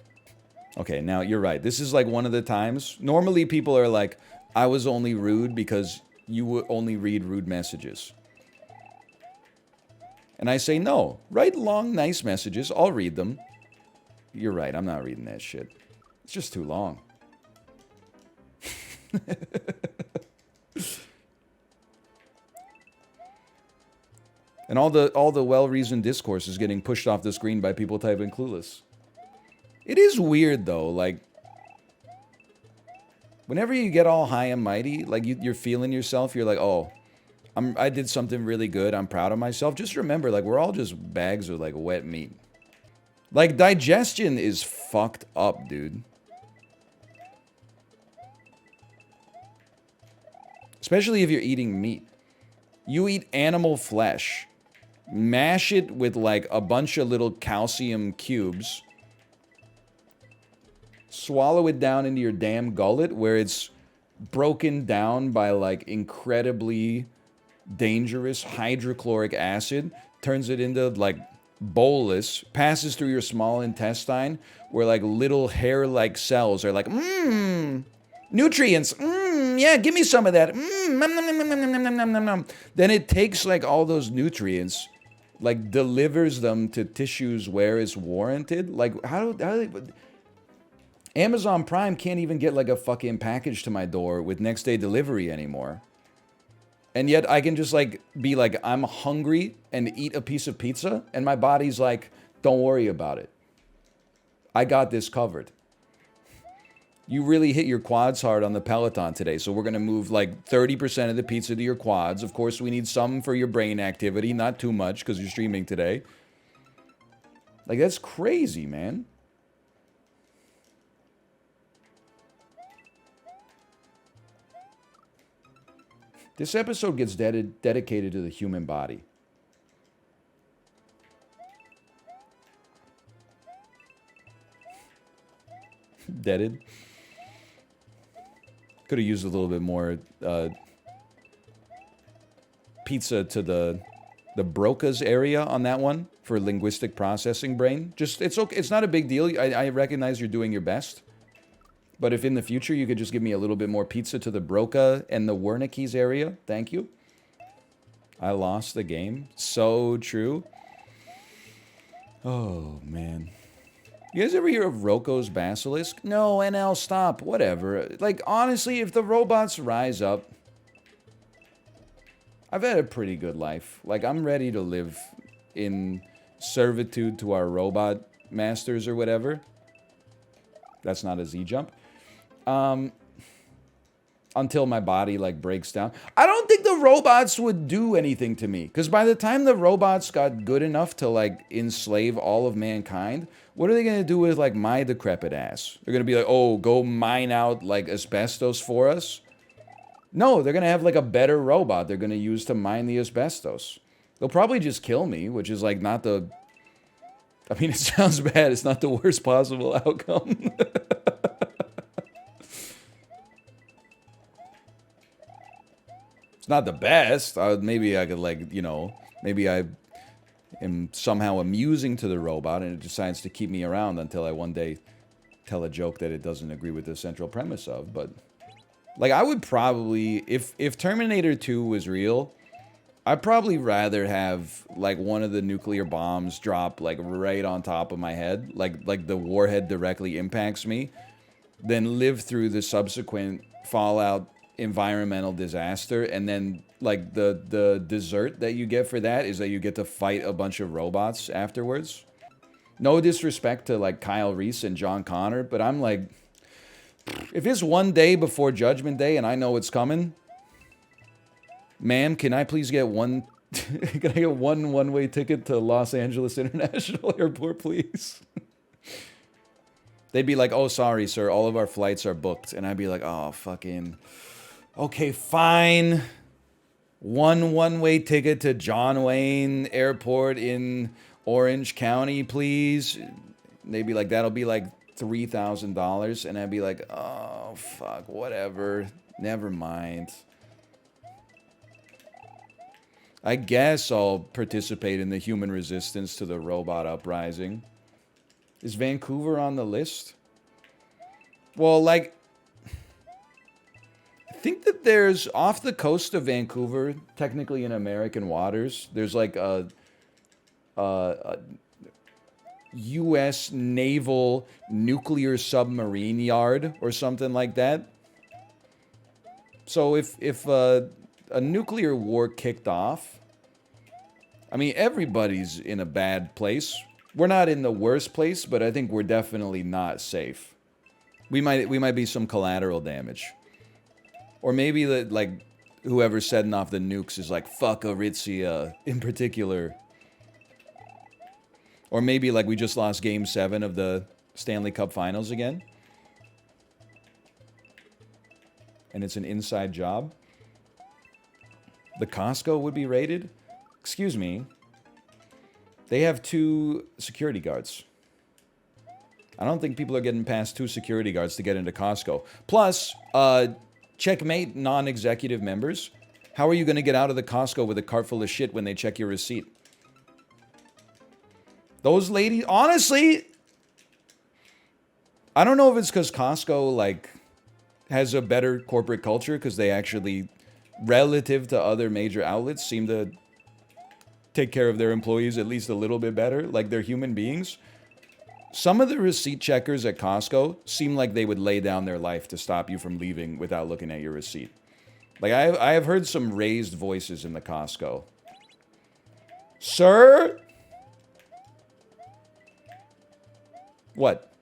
Okay, now you're right. This is like one of the times. Normally people are like, I was only rude because you would only read rude messages. And I say, no, write long, nice messages. I'll read them. You're right. I'm not reading that shit. It's just too long. And all the well-reasoned discourse is getting pushed off the screen by people typing clueless. It is weird, though. Like, whenever you get all high and mighty, like you're feeling yourself, you're like, oh, I did something really good. I'm proud of myself. Just remember, like, we're all just bags of, like, wet meat. Like, digestion is fucked up, dude. Especially if you're eating meat. You eat animal flesh. Mash it with, like, a bunch of little calcium cubes. Swallow it down into your damn gullet where it's broken down by, like, incredibly dangerous hydrochloric acid. Turns it into, like, bolus. Passes through your small intestine where, like, little hair-like cells are like, nutrients. Yeah, give me some of that. Then it takes, like, all those nutrients, like, delivers them to tissues where it's warranted. Like, how they... Amazon Prime can't even get, like, a fucking package to my door with next day delivery anymore. And yet I can just, like, be like, I'm hungry and eat a piece of pizza, and my body's like, don't worry about it. I got this covered. You really hit your quads hard on the Peloton today, so we're going to move, like, 30% of the pizza to your quads. Of course, we need some for your brain activity, not too much, because you're streaming today. Like, that's crazy, man. This episode gets dedicated to the human body. Deaded. Could have used a little bit more pizza to the Broca's area on that one for linguistic processing brain. Just, it's okay. It's not a big deal. I recognize you're doing your best. But if in the future you could just give me a little bit more pizza to the Broca and the Wernicke's area, thank you. I lost the game. So true. Oh, man. You guys ever hear of Rocco's Basilisk? No, NL, stop. Whatever. Like, honestly, if the robots rise up, I've had a pretty good life. Like, I'm ready to live in servitude to our robot masters or whatever. That's not a Z jump. Until my body, like, breaks down. I don't think the robots would do anything to me. Because by the time the robots got good enough to, like, enslave all of mankind, what are they going to do with, like, my decrepit ass? They're going to be like, oh, go mine out, like, asbestos for us? No, they're going to have, like, a better robot they're going to use to mine the asbestos. They'll probably just kill me, which is, like, not the... I mean, it sounds bad. It's not the worst possible outcome. It's not the best. Maybe I could, like, you know, maybe I am somehow amusing to the robot and it decides to keep me around until I one day tell a joke that it doesn't agree with the central premise of. But, like, I would probably, if Terminator 2 was real, I'd probably rather have, like, one of the nuclear bombs drop, like, right on top of my head, like the warhead directly impacts me, than live through the subsequent fallout environmental disaster, and then, like, the dessert that you get for that is that you get to fight a bunch of robots afterwards. No disrespect to, like, Kyle Reese and John Connor, but I'm like, if it's one day before Judgment Day and I know it's coming, Ma'am, can I please get one... Can I get one-way ticket to Los Angeles International Airport, please? They'd be like, oh, sorry, sir. All of our flights are booked. And I'd be like, oh, fucking... Okay, fine. One-way ticket to John Wayne Airport in Orange County, please. They'd be like, that'll be like $3,000. And I'd be like, oh, fuck, whatever. Never mind. I guess I'll participate in the human resistance to the robot uprising. Is Vancouver on the list? Well, like, I think that there's off the coast of Vancouver, technically in American waters, there's like a U.S. naval nuclear submarine yard or something like that. So if a nuclear war kicked off, I mean, everybody's in a bad place. We're not in the worst place, but I think we're definitely not safe. We might be some collateral damage. Or maybe like whoever's setting off the nukes is like, fuck Aritzia in particular. Or maybe like we just lost Game 7 of the Stanley Cup Finals again. And it's an inside job. The Costco would be raided? Excuse me. They have 2 security guards. I don't think people are getting past 2 security guards to get into Costco. Plus, checkmate non-executive members. How are you going to get out of the Costco with a cart full of shit when they check your receipt? Those ladies, honestly, I don't know if it's because Costco, like, has a better corporate culture because they actually, relative to other major outlets, seem to take care of their employees at least a little bit better, like they're human beings. Some of the receipt checkers at Costco seem like they would lay down their life to stop you from leaving without looking at your receipt. Like, I have heard some raised voices in the Costco. Sir? What?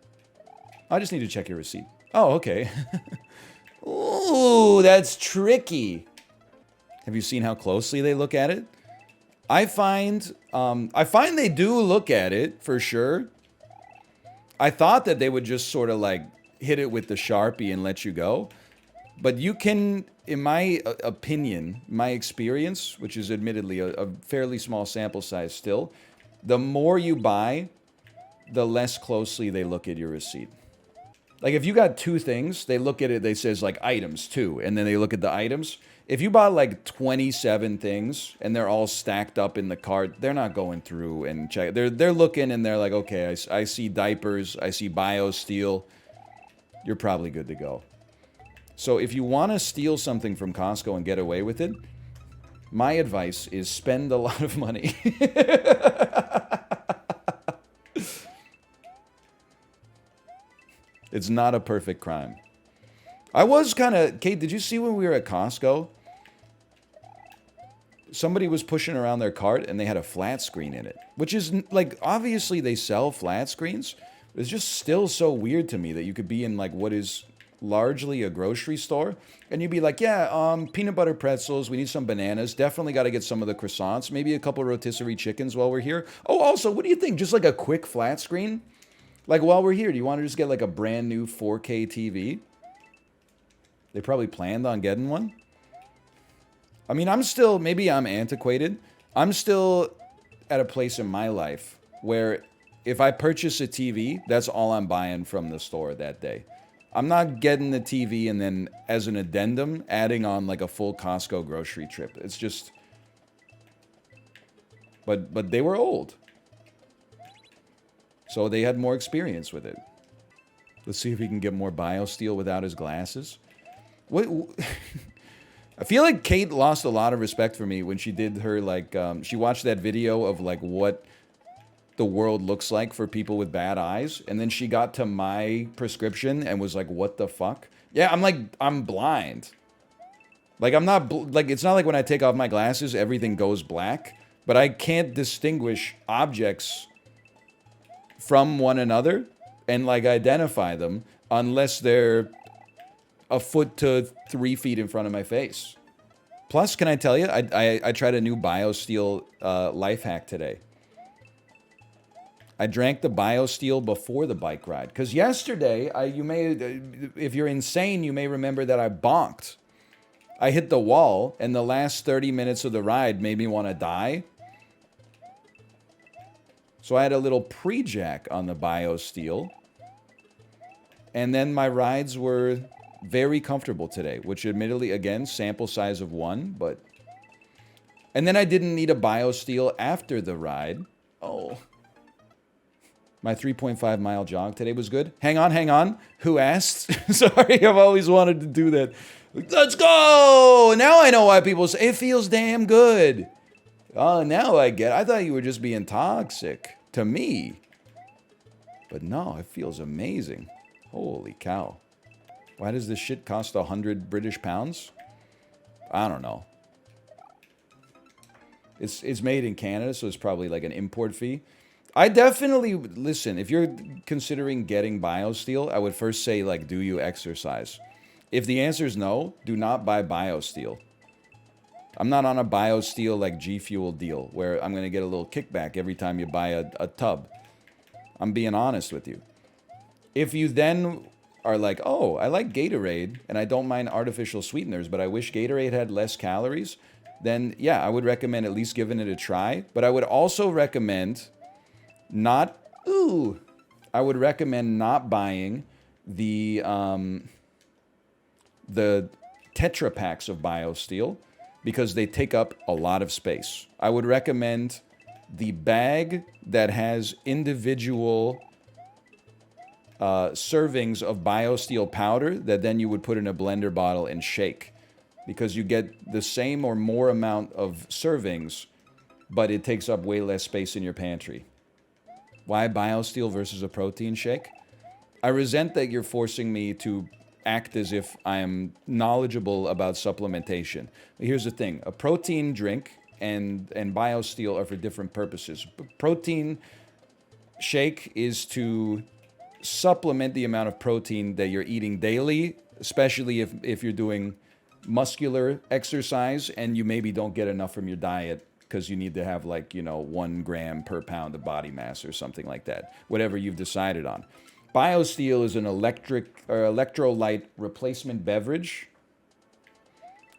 I just need to check your receipt. Oh, okay. Ooh, that's tricky. Have you seen how closely they look at it? I find they do look at it, for sure. I thought that they would just sort of like hit it with the Sharpie and let you go. But you can, in my opinion, my experience, which is admittedly a fairly small sample size still, the more you buy, the less closely they look at your receipt. Like if you got 2 things, they look at it, they says like items 2, and then they look at the items. If you bought like 27 things and they're all stacked up in the cart, they're not going through and check. They're looking and they're like, okay, I see diapers, I see biosteel. You're probably good to go. So if you want to steal something from Costco and get away with it, my advice is spend a lot of money. It's not a perfect crime. I was kind of... Kate, did you see when we were at Costco? Somebody was pushing around their cart and they had a flat screen in it. Which is, like, obviously they sell flat screens. It's just still so weird to me that you could be in, like, what is largely a grocery store. And you'd be like, yeah, peanut butter pretzels, we need some bananas. Definitely got to get some of the croissants. Maybe a couple rotisserie chickens while we're here. Oh, also, what do you think? Just like a quick flat screen? Like, while we're here, do you want to just get, like, a brand new 4K TV? They probably planned on getting one. I mean, I'm still, maybe I'm antiquated. I'm still at a place in my life where if I purchase a TV, that's all I'm buying from the store that day. I'm not getting the TV and then as an addendum, adding on like a full Costco grocery trip. It's just, but they were old. So they had more experience with it. Let's see if he can get more biosteel without his glasses. What? I feel like Kate lost a lot of respect for me when she did her, like, she watched that video of, like, what the world looks like for people with bad eyes. And then she got to my prescription and was like, what the fuck? Yeah, I'm blind. Like, I'm not, like, it's not like when I take off my glasses, everything goes black. But I can't distinguish objects from one another and, like, identify them unless they're a foot to 3 feet in front of my face. Plus, can I tell you, I tried a new biosteel life hack today. I drank the biosteel before the bike ride. Because yesterday, if you're insane, you may remember that I bonked. I hit the wall, and the last 30 minutes of the ride made me want to die. So I had a little pre-jack on the biosteel. And then my rides were very comfortable today, which admittedly, again, sample size of 1, but... And then I didn't need a biosteel after the ride. Oh. My 3.5 mile jog today was good. Hang on. Who asked? Sorry, I've always wanted to do that. Let's go! Now I know why people say, it feels damn good. Oh, now I get it. I thought you were just being toxic to me. But no, it feels amazing. Holy cow. Why does this shit cost 100 British pounds? I don't know. It's made in Canada, so it's probably like an import fee. I definitely, listen, if you're considering getting biosteel, I would first say, like, do you exercise? If the answer is no, do not buy biosteel. I'm not on a biosteel, like, G Fuel deal, where I'm going to get a little kickback every time you buy a tub. I'm being honest with you. If you then are like, oh, I like Gatorade, and I don't mind artificial sweeteners, but I wish Gatorade had less calories, then, yeah, I would recommend at least giving it a try. But I would also recommend... I would recommend not buying the Tetra packs of biosteel because they take up a lot of space. I would recommend the bag that has individual servings of biosteel powder that then you would put in a blender bottle and shake, because you get the same or more amount of servings, but it takes up way less space in your pantry. Why biosteel versus a protein shake? I resent that you're forcing me to act as if I am knowledgeable about supplementation. Here's the thing. A protein drink and biosteel are for different purposes. Protein shake is to supplement the amount of protein that you're eating daily, especially if you're doing muscular exercise and you maybe don't get enough from your diet because you need to have, like, 1 gram per pound of body mass or something like that, whatever you've decided on. Biosteel is an electrolyte replacement beverage.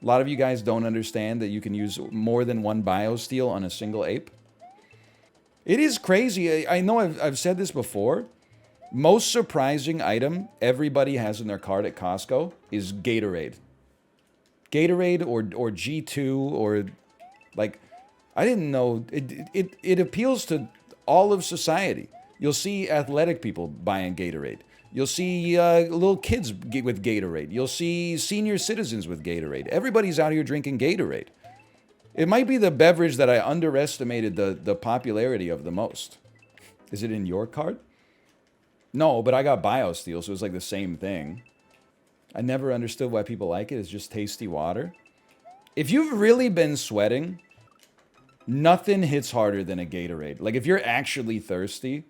A lot of you guys don't understand that you can use more than 1 biosteel on a single ape. It is crazy. I know I've said this before. Most surprising item everybody has in their cart at Costco is Gatorade. Gatorade or G2 or, like... I didn't know, it appeals to all of society. You'll see athletic people buying Gatorade. You'll see little kids with Gatorade. You'll see senior citizens with Gatorade. Everybody's out here drinking Gatorade. It might be the beverage that I underestimated the popularity of the most. Is it in your cart? No, but I got biosteel, so it's like the same thing. I never understood why people like it. It's just tasty water. If you've really been sweating... Nothing hits harder than a Gatorade. Like, if you're actually thirsty,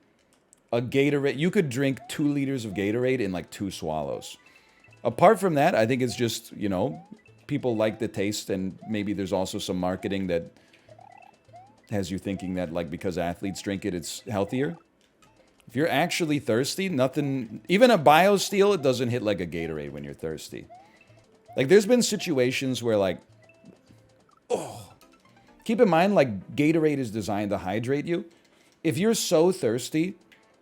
a Gatorade... You could drink 2 liters of Gatorade in, like, 2 swallows. Apart from that, I think it's just, people like the taste, and maybe there's also some marketing that has you thinking that, like, because athletes drink it, it's healthier. If you're actually thirsty, nothing... Even a biosteel, it doesn't hit like a Gatorade when you're thirsty. Like, there's been situations where, like... Oh... Keep in mind, like, Gatorade is designed to hydrate you. If you're so thirsty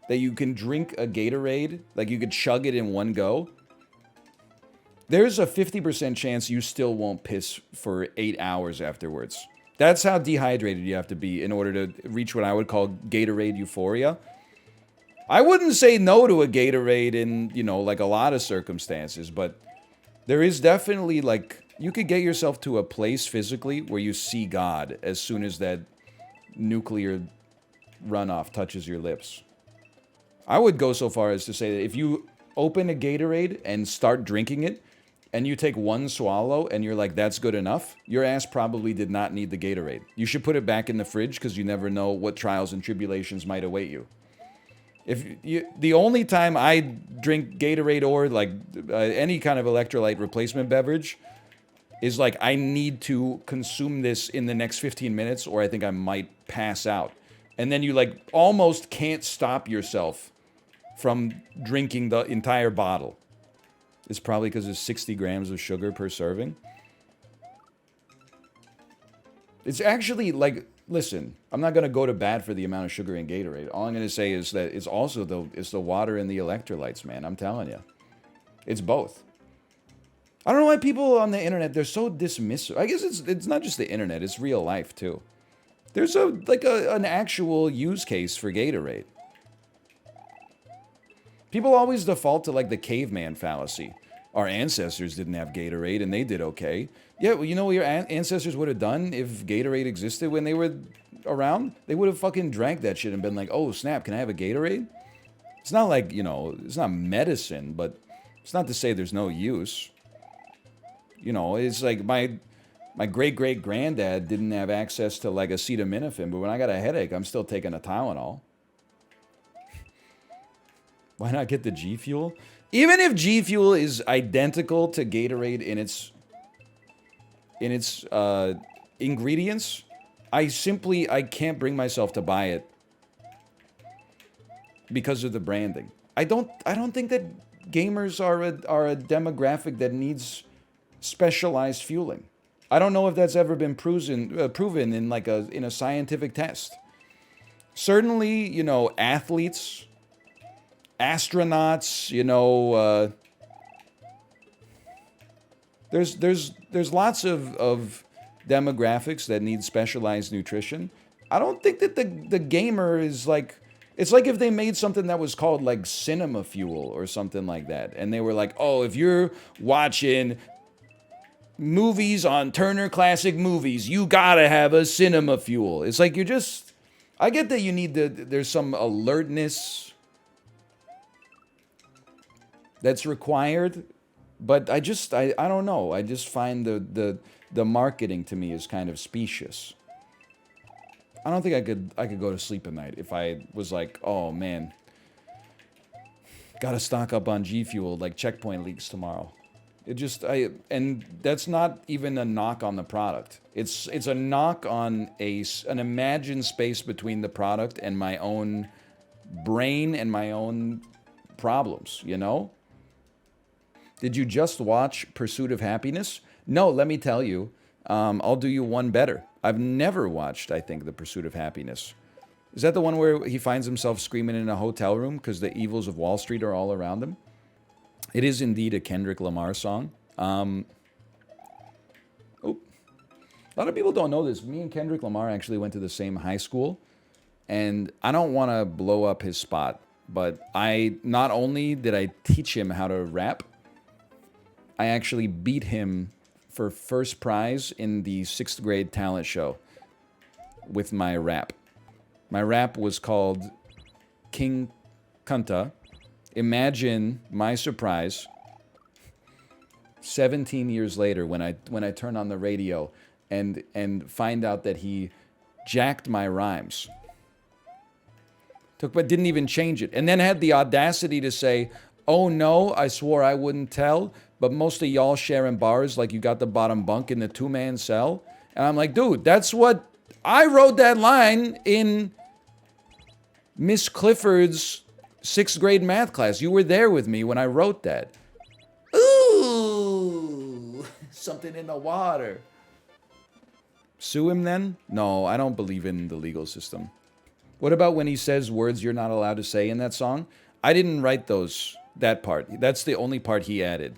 that you can drink a Gatorade, like you could chug it in one go, there's a 50% chance you still won't piss for 8 hours afterwards. That's how dehydrated you have to be in order to reach what I would call Gatorade euphoria. I wouldn't say no to a Gatorade in, like a lot of circumstances, but there is definitely, like... You could get yourself to a place physically where you see God as soon as that nuclear runoff touches your lips. I would go so far as to say that if you open a Gatorade and start drinking it, and you take 1 swallow and you're like, that's good enough, your ass probably did not need the Gatorade. You should put it back in the fridge because you never know what trials and tribulations might await you. The only time I drink Gatorade or, like, any kind of electrolyte replacement beverage... is like, I need to consume this in the next 15 minutes or I think I might pass out. And then you like almost can't stop yourself from drinking the entire bottle. It's probably because there's 60 grams of sugar per serving. It's actually like, listen, I'm not going to go to bat for the amount of sugar in Gatorade. All I'm going to say is that it's also the water and the electrolytes, man. I'm telling you. It's both. I don't know why people on the internet, they're so dismissive. I guess it's not just the internet, it's real life too. There's an actual use case for Gatorade. People always default to like the caveman fallacy. Our ancestors didn't have Gatorade and they did okay. Yeah, well, you know what your ancestors would have done if Gatorade existed when they were around? They would have fucking drank that shit and been like, oh snap, can I have a Gatorade? It's not like, you know, it's not medicine, but it's not to say there's no use. You know, it's like my great-great-granddad didn't have access to like acetaminophen, but when I got a headache, I'm still taking a Tylenol. Why not get the G Fuel? Even if G Fuel is identical to Gatorade in its ingredients, I can't bring myself to buy it because of the branding. I don't think that gamers are a demographic that needs specialized fueling. I don't know if that's ever been proven in like in a scientific test. Certainly, you know, athletes, astronauts, you know, there's lots of demographics that need specialized nutrition. I don't think that the gamer is like, it's like if they made something that was called like Cinema Fuel or something like that, and they were like, oh, if you're watching movies on Turner Classic Movies, you gotta have a Cinema Fuel. It's like I get that you need there's some alertness that's required, but I don't know. I just find the marketing to me is kind of specious. I don't think I could go to sleep at night if I was like, oh man, gotta stock up on G Fuel, like Checkpoint leaks tomorrow. And that's not even a knock on the product. It's a knock on an imagined space between the product and my own brain and my own problems, you know? Did you just watch Pursuit of Happiness? No, let me tell you. I'll do you one better. I've never watched, I think, The Pursuit of Happiness. Is that the one where he finds himself screaming in a hotel room because the evils of Wall Street are all around him? It is indeed a Kendrick Lamar song. A lot of people don't know this. Me and Kendrick Lamar actually went to the same high school. And I don't want to blow up his spot, but not only did I teach him how to rap, I actually beat him for first prize in the 6th grade talent show with my rap. My rap was called King Kunta. Imagine my surprise 17 years later when I turn on the radio and find out that he jacked my rhymes. But didn't even change it. And then had the audacity to say, oh no, I swore I wouldn't tell, but most of y'all sharing bars like you got the bottom bunk in the 2-man cell. And I'm like, dude, that's what I wrote that line in Miss Clifford's 6th grade math class. You were there with me when I wrote that. Ooh, something in the water. Sue him then? No, I don't believe in the legal system. What about when he says words you're not allowed to say in that song? I didn't write that part. That's the only part he added.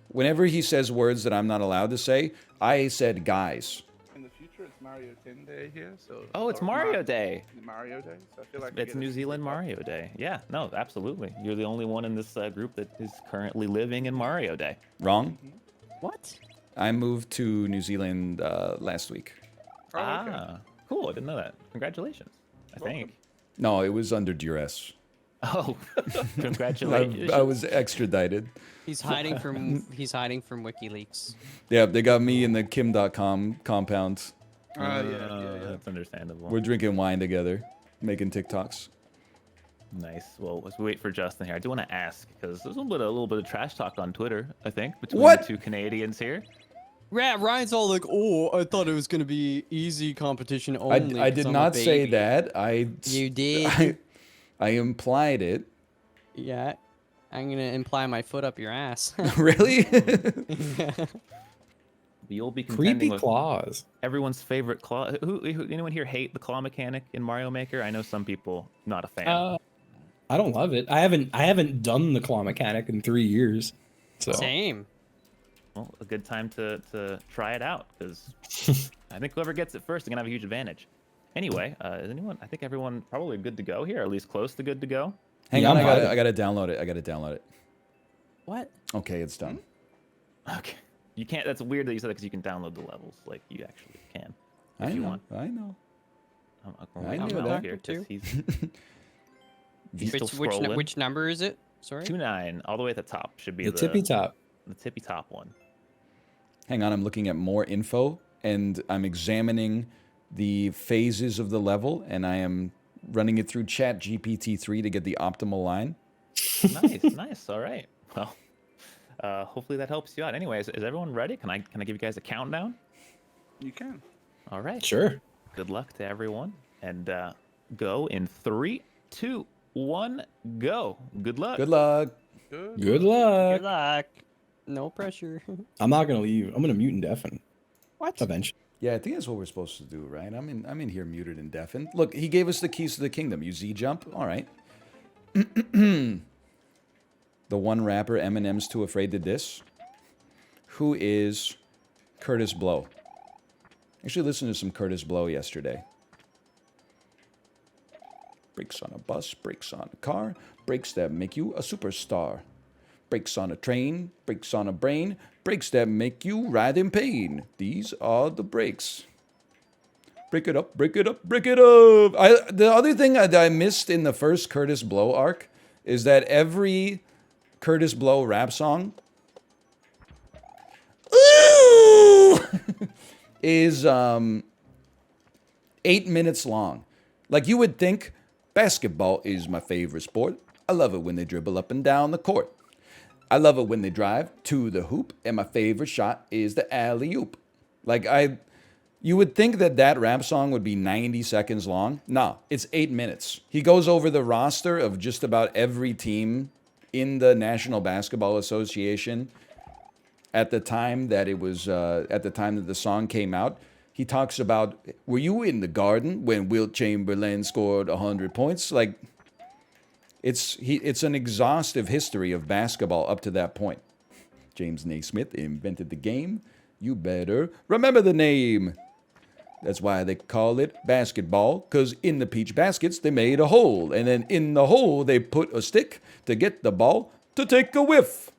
Whenever he says words that I'm not allowed to say, I said guys. In the future, it's Mario 10 Day here, so... Oh, it's Mario Day. Mario Day, so I feel like... It's New Zealand Mario Day. Yeah, no, absolutely. You're the only one in this group that is currently living in Mario Day. Wrong. Mm-hmm. What? I moved to New Zealand last week. Oh, okay. Cool. I didn't know that. Congratulations, I think. No, it was under duress. Oh, congratulations. I was extradited. He's hiding from WikiLeaks. Yeah, they got me in the Kim.com compound. Yeah. That's understandable. We're drinking wine together, making TikToks. Nice. Well, let's wait for Justin here. I do want to ask because there's a little bit of trash talk on Twitter. I think between What? the two Canadians here. Yeah, Ryan's all like, "Oh, I thought it was gonna be easy competition only." I 'cause did I'm a not say baby." that. You did. I implied it. Yeah, I'm gonna imply my foot up your ass. Really? You'll be Creepy contending with claws. everyone's favorite claw. Who anyone here hate the claw mechanic in Mario Maker? I know some people not a fan. I don't love it. I haven't done the claw mechanic in 3 years. So Same. Well, a good time to try it out because I think whoever gets it first is gonna have a huge advantage. Anyway, is anyone? I think everyone probably good to go here, or at least close to good to go. Hang Yeah, on, I'm I gotta download it. I gotta download it. What? Okay, it's done. Okay. You can't. That's weird that you said that because you can download the levels. Like you actually can, if I you know. want. I know. I'm knew out that. here 'cause Too. he's still Which scrolling. which number is it? Sorry. 2-9 all the way at the top should be the tippy top. the tippy top one. Hang on, I'm looking at more info and I'm examining the phases of the level and I am running it through Chat GPT-3 to get the optimal line. Nice, nice. All right. Well, hopefully that helps you out. Anyways, is everyone ready? Can I give you guys a countdown? You can. All right. Sure. Good luck to everyone, and go in 3, 2, 1, go. Good luck. Good luck. Good. Good luck. Good luck. No pressure. I'm not gonna leave. I'm gonna mute and deafen. What? Eventually. Yeah, I think that's what we're supposed to do, right? I'm in here muted and deafened. Look, he gave us the keys to the kingdom. You Z jump? All right. The one rapper Eminem's too afraid to diss. Who is Kurtis Blow? Actually listened to some Kurtis Blow yesterday. Brakes on a bus, brakes on a car, brakes that make you a superstar. Brakes on a train, brakes on a brain, brakes that make you ride in pain. These are the brakes. Break it up, break it up, break it up. The other thing that I missed in the first Kurtis Blow arc is that every Kurtis Blow rap song is 8 minutes long. Like you would think, basketball is my favorite sport. I love it when they dribble up and down the court. I love it when they drive to the hoop, and my favorite shot is the alley-oop. You would think that that rap song would be 90 seconds long. No, it's 8 minutes. He goes over the roster of just about every team in the National Basketball Association at the time that the song came out. He talks about, were you in the Garden when Wilt Chamberlain scored 100 points? Like, it's an exhaustive history of basketball up to that point. James Naismith invented the game. You better remember the name. That's why they call it basketball, because in the peach baskets they made a hole, and then in the hole they put a stick to get the ball to take a whiff.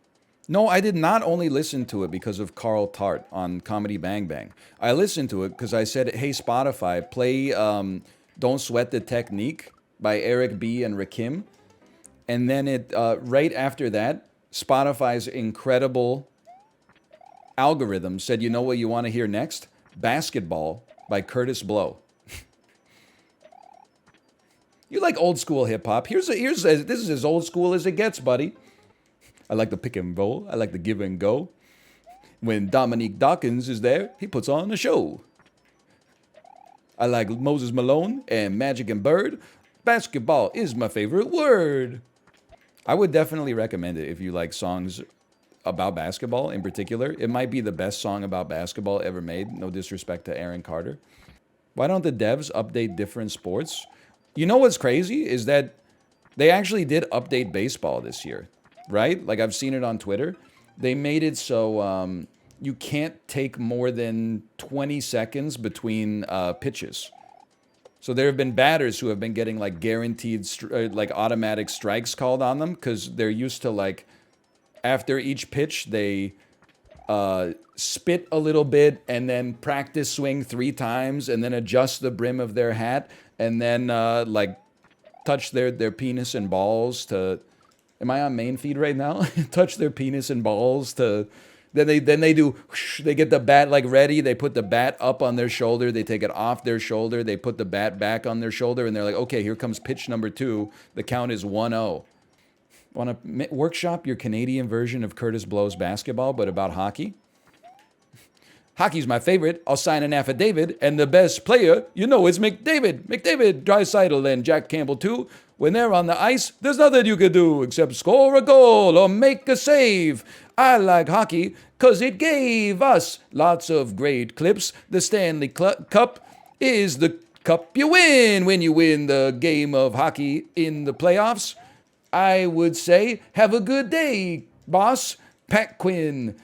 No, I did not only listen to it because of Carl Tart on Comedy Bang Bang. I listened to it because I said, hey, Spotify, play Don't Sweat the Technique by Eric B. and Rakim. And then right after that, Spotify's incredible algorithm said, you know what you want to hear next? Basketball by Kurtis Blow. You like old school hip hop. This is as old school as it gets, buddy. I like the pick and roll. I like the give and go. When Dominique Dawkins is there, he puts on a show. I like Moses Malone and Magic and Bird. Basketball is my favorite word. I would definitely recommend it if you like songs about basketball in particular. It might be the best song about basketball ever made. No disrespect to Aaron Carter. Why don't the devs update different sports? You know what's crazy is that they actually did update baseball this year, right? Like I've seen it on Twitter. They made it so you can't take more than 20 seconds between pitches. So there have been batters who have been getting like guaranteed like automatic strikes called on them because they're used to like after each pitch they spit a little bit and then practice swing 3 times and then adjust the brim of their hat and then like touch their penis and balls to. Am I on main feed right now? Touch their penis and balls to Then they do whoosh, they get the bat like ready, they put the bat up on their shoulder, they take it off their shoulder, they put the bat back on their shoulder, and they're like, okay, here comes pitch number 2. The count is 1-0. Want to workshop your Canadian version of Kurtis Blow's basketball, but about hockey? Hockey's my favorite. I'll sign an affidavit, and the best player, you know, is McDavid. McDavid, Draisaitl, and Jack Campbell too. When they're on the ice, there's nothing you can do except score a goal or make a save. I like hockey because it gave us lots of great clips. The Stanley Cup is the cup you win when you win the game of hockey in the playoffs. I would say, have a good day, boss. Pat Quinn.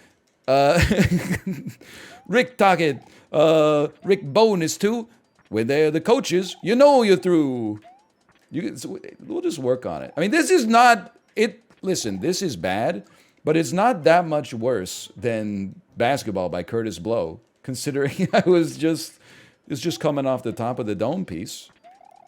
Rick Tockett. Rick Bonus too. When they're the coaches, you know you're through. We'll just work on it. I mean, this is not it. Listen, this is bad, but it's not that much worse than Basketball by Kurtis Blow, considering it's just coming off the top of the dome piece.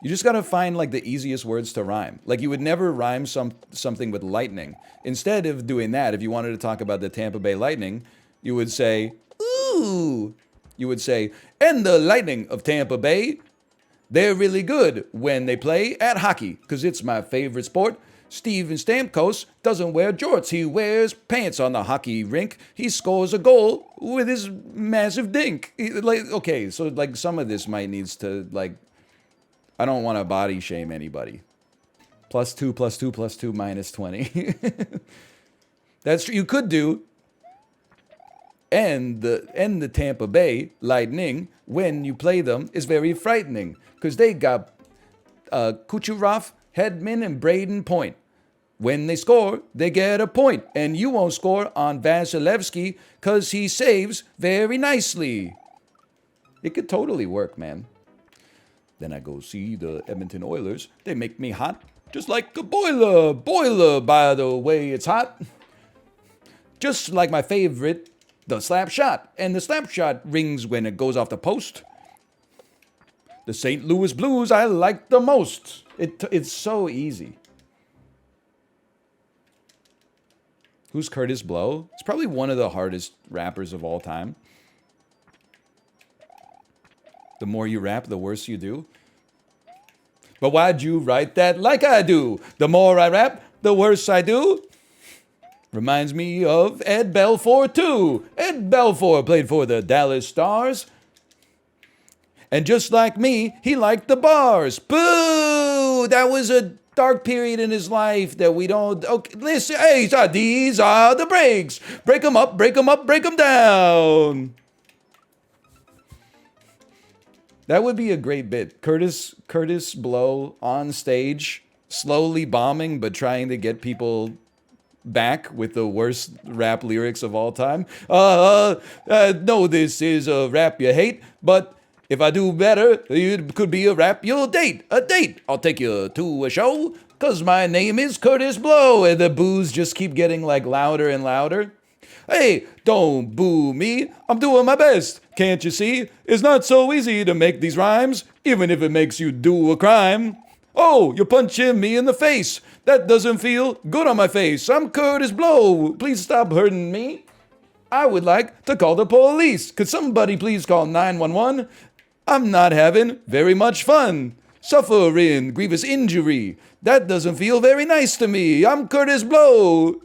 You just gotta find like the easiest words to rhyme. Like you would never rhyme something with lightning. Instead of doing that, if you wanted to talk about the Tampa Bay Lightning, you would say, ooh. You would say, and the Lightning of Tampa Bay, they're really good when they play at hockey, because it's my favorite sport. Steven Stamkos doesn't wear jorts. He wears pants on the hockey rink. He scores a goal with his massive dink. Okay, so like some of this might needs to like, I don't want to body shame anybody. +2 +2 +2 -20. That's true. You could do and the Tampa Bay Lightning, when you play them, is very frightening because they got Kucherov, Hedman, and Braden Point. When they score, they get a point, and you won't score on Vasilevsky because he saves very nicely. It could totally work, man. Then I go see the Edmonton Oilers. They make me hot, just like a boiler. Boiler, by the way, it's hot. Just like my favorite, the slap shot. And the slap shot rings when it goes off the post. The St. Louis Blues I like the most. It's so easy. Who's Kurtis Blow? It's probably one of the hardest rappers of all time. The more you rap, the worse you do. But why'd you write that like I do? The more I rap, the worse I do. Reminds me of Ed Belfour too. Ed Belfour played for the Dallas Stars. And just like me, he liked the bars. Boo! That was a dark period in his life that we don't... Okay, listen, hey, so these are the breaks. Break them up, break them up, break them down. That would be a great bit. Kurtis Blow on stage, slowly bombing, but trying to get people back with the worst rap lyrics of all time. No, this is a rap you hate, but if I do better, it could be a rap you'll date. A date. I'll take you to a show, cause my name is Kurtis Blow. And the boos just keep getting like louder and louder. Hey, don't boo me. I'm doing my best. Can't you see? It's not so easy to make these rhymes, even if it makes you do a crime. Oh, you're punching me in the face. That doesn't feel good on my face. I'm Kurtis Blow. Please stop hurting me. I would like to call the police. Could somebody please call 911? I'm not having very much fun. Suffering grievous injury. That doesn't feel very nice to me. I'm Kurtis Blow.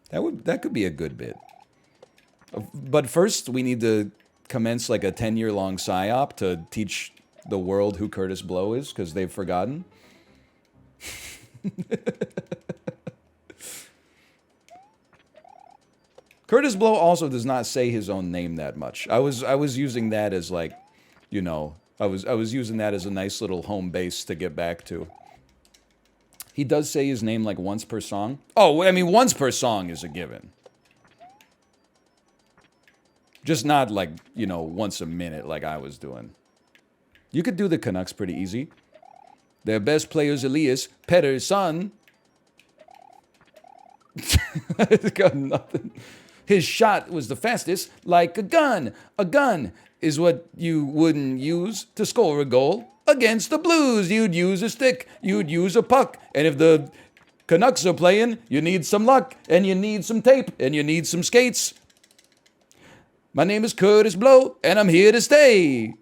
That could be a good bit. But first, we need to commence like a 10-year-long psyop to teach the world who Kurtis Blow is, because they've forgotten. Kurtis Blow also does not say his own name that much. I was using that as like, you know, I was using that as a nice little home base to get back to. He does say his name like once per song. Oh, I mean, once per song is a given. Just not like, you know, once a minute like I was doing. You could do the Canucks pretty easy. Their best player's Elias Pettersson. It's got nothing. His shot was the fastest, like a gun. A gun is what you wouldn't use to score a goal. Against the Blues, you'd use a stick, you'd use a puck. And if the Canucks are playing, you need some luck, and you need some tape, and you need some skates. My name is Kurtis Blow, and I'm here to stay.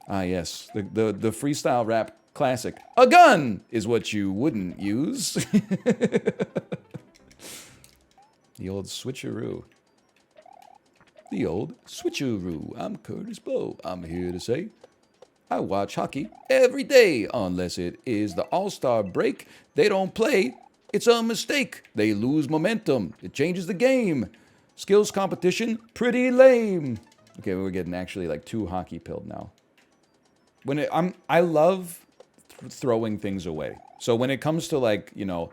Ah, yes, the freestyle rap classic. A gun is what you wouldn't use. The old switcheroo. The old switcheroo. I'm Kurtis Blow. I'm here to say I watch hockey every day, unless it is the All-Star break. They don't play. It's a mistake. They lose momentum. It changes the game. Skills competition, pretty lame. Okay, we're getting actually like too hockey pilled now. I love throwing things away. So when it comes to like, you know,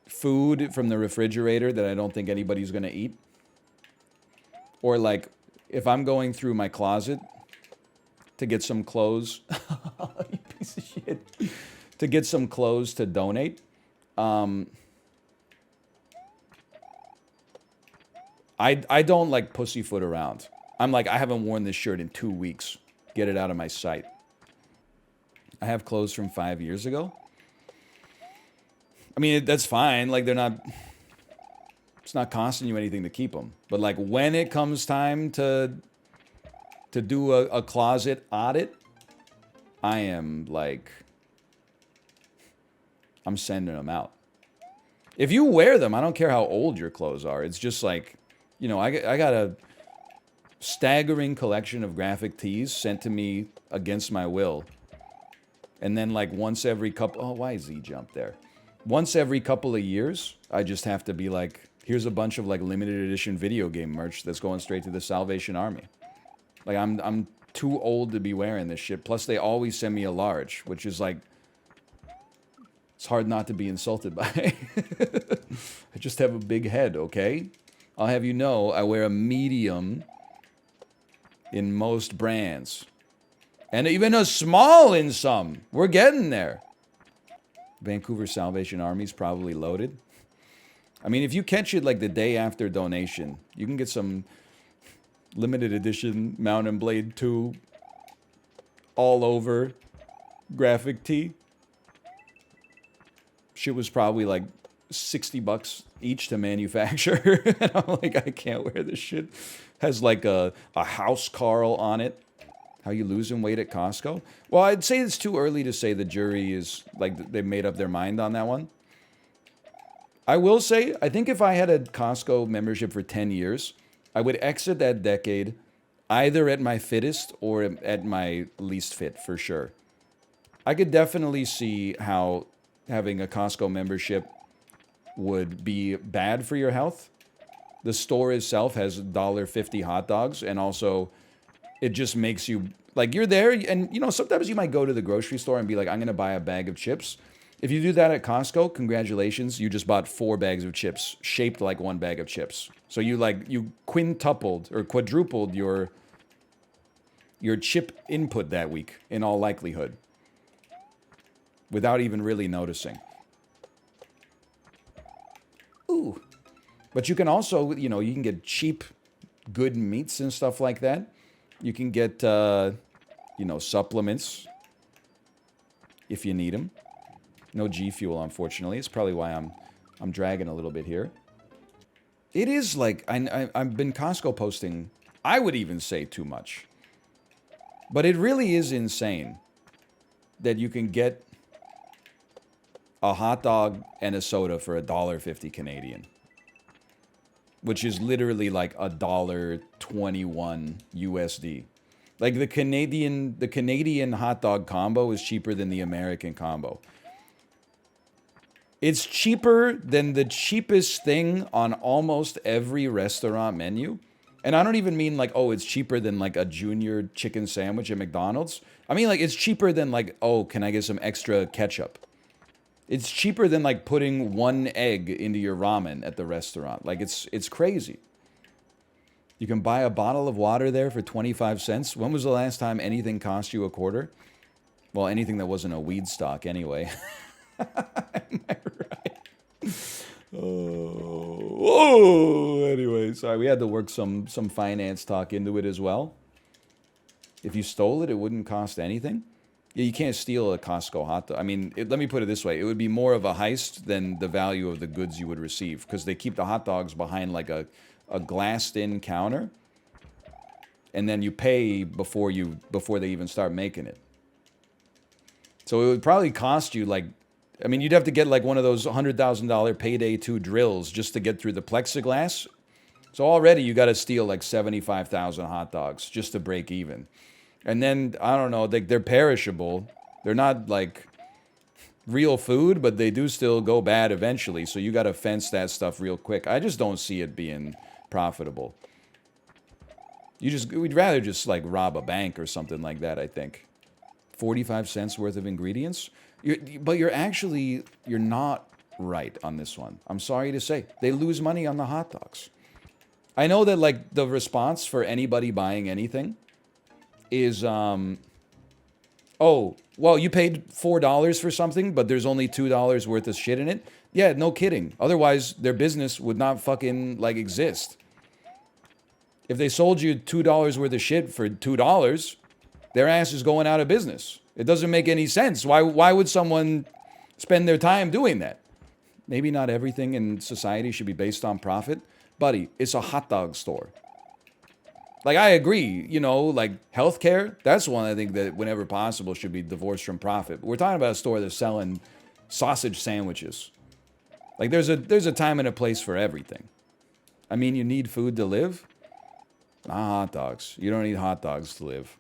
food from the refrigerator that I don't think anybody's gonna eat, or like if I'm going through my closet to get some clothes, you piece of shit, to get some clothes to donate, I don't like pussyfoot around. I'm like, I haven't worn this shirt in 2 weeks. Get it out of my sight. I have clothes from 5 years ago. I mean, that's fine. Like, they're not... It's not costing you anything to keep them. But, like, when it comes time to do a closet audit, I am, like... I'm sending them out. If you wear them, I don't care how old your clothes are. It's just like, you know, I got a staggering collection of graphic tees sent to me against my will. And then like once every couple... Oh, why Z jump there? Once every couple of years, I just have to be like, here's a bunch of like limited edition video game merch that's going straight to the Salvation Army. Like I'm too old to be wearing this shit. Plus they always send me a large, which is like... It's hard not to be insulted by. I just have a big head, okay? I'll have you know, I wear a medium in most brands. And even a small in some. We're getting there. Vancouver Salvation Army's probably loaded. I mean, if you catch it like the day after donation, you can get some limited edition Mount and Blade 2 all over graphic tee. Shit was probably like $60 each to manufacture. And I'm like, I can't wear this shit. Has like a house Carl on it. How you losing weight at Costco? Well, I'd say it's too early to say the jury is like they've made up their mind on that one. I will say, I think if I had a Costco membership for 10 years, I would exit that decade either at my fittest or at my least fit for sure. I could definitely see how having a Costco membership would be bad for your health. The store itself has $1.50 hot dogs, and also it just makes you, like, you're there, and, you know, sometimes you might go to the grocery store and be like, I'm going to buy a bag of chips. If you do that at Costco, congratulations, you just bought 4 bags of chips, shaped like 1 bag of chips. So you quintupled or quadrupled your chip input that week, in all likelihood, without even really noticing. Ooh. But you can also, you know, you can get cheap, good meats and stuff like that. You can get, you know, supplements if you need them. No G Fuel, unfortunately. It's probably why I'm dragging a little bit here. It is like, I've been Costco posting, I would even say too much. But it really is insane that you can get a hot dog and a soda for $1.50 Canadian. Which is literally like $1.21 USD. Like the Canadian hot dog combo is cheaper than the American combo. It's cheaper than the cheapest thing on almost every restaurant menu. And I don't even mean like, oh, it's cheaper than like a junior chicken sandwich at McDonald's. I mean like it's cheaper than like, oh, can I get some extra ketchup? It's cheaper than like putting 1 egg into your ramen at the restaurant. Like it's crazy. You can buy a bottle of water there for 25 cents. When was the last time anything cost you a quarter? Well, anything that wasn't a weed stock anyway. Am I right? Anyway, sorry, we had to work some finance talk into it as well. If you stole it, it wouldn't cost anything. Yeah, you can't steal a Costco hot dog. I mean, let me put it this way. It would be more of a heist than the value of the goods you would receive, because they keep the hot dogs behind like a glassed-in counter, and then you pay before they even start making it. So it would probably cost you like, I mean, you'd have to get like one of those $100,000 payday 2 drills just to get through the plexiglass. So already you got to steal like 75,000 hot dogs just to break even. And then, I don't know, they're perishable. They're not like real food, but they do still go bad eventually. So you got to fence that stuff real quick. I just don't see it being profitable. We'd rather just like rob a bank or something like that, I think. 45 cents worth of ingredients? But you're not right on this one. I'm sorry to say. They lose money on the hot dogs. I know that like the response for anybody buying anything is, oh, well, you paid $4 for something, but there's only $2 worth of shit in it? Yeah, no kidding. Otherwise, their business would not fucking, like, exist. If they sold you $2 worth of shit for $2, their ass is going out of business. It doesn't make any sense. Why would someone spend their time doing that? Maybe not everything in society should be based on profit. Buddy, it's a hot dog store. Like, I agree, you know, like, healthcare, that's one I think that whenever possible should be divorced from profit. But we're talking about a store that's selling sausage sandwiches. Like, there's a time and a place for everything. I mean, you need food to live? Not hot dogs. You don't need hot dogs to live.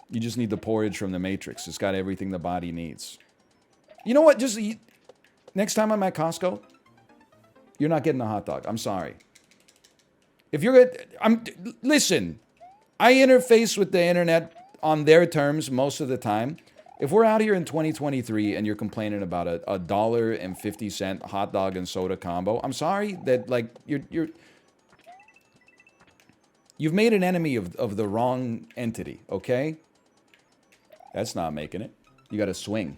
You just need the porridge from the Matrix. It's got everything the body needs. You know what? Just next time I'm at Costco, you're not getting a hot dog. I'm sorry. If you're listen, I interface with the internet on their terms most of the time. If we're out here in 2023 and you're complaining about a $1.50 hot dog and soda combo, I'm sorry that like you've made an enemy of the wrong entity, okay? That's not making it. You gotta swing.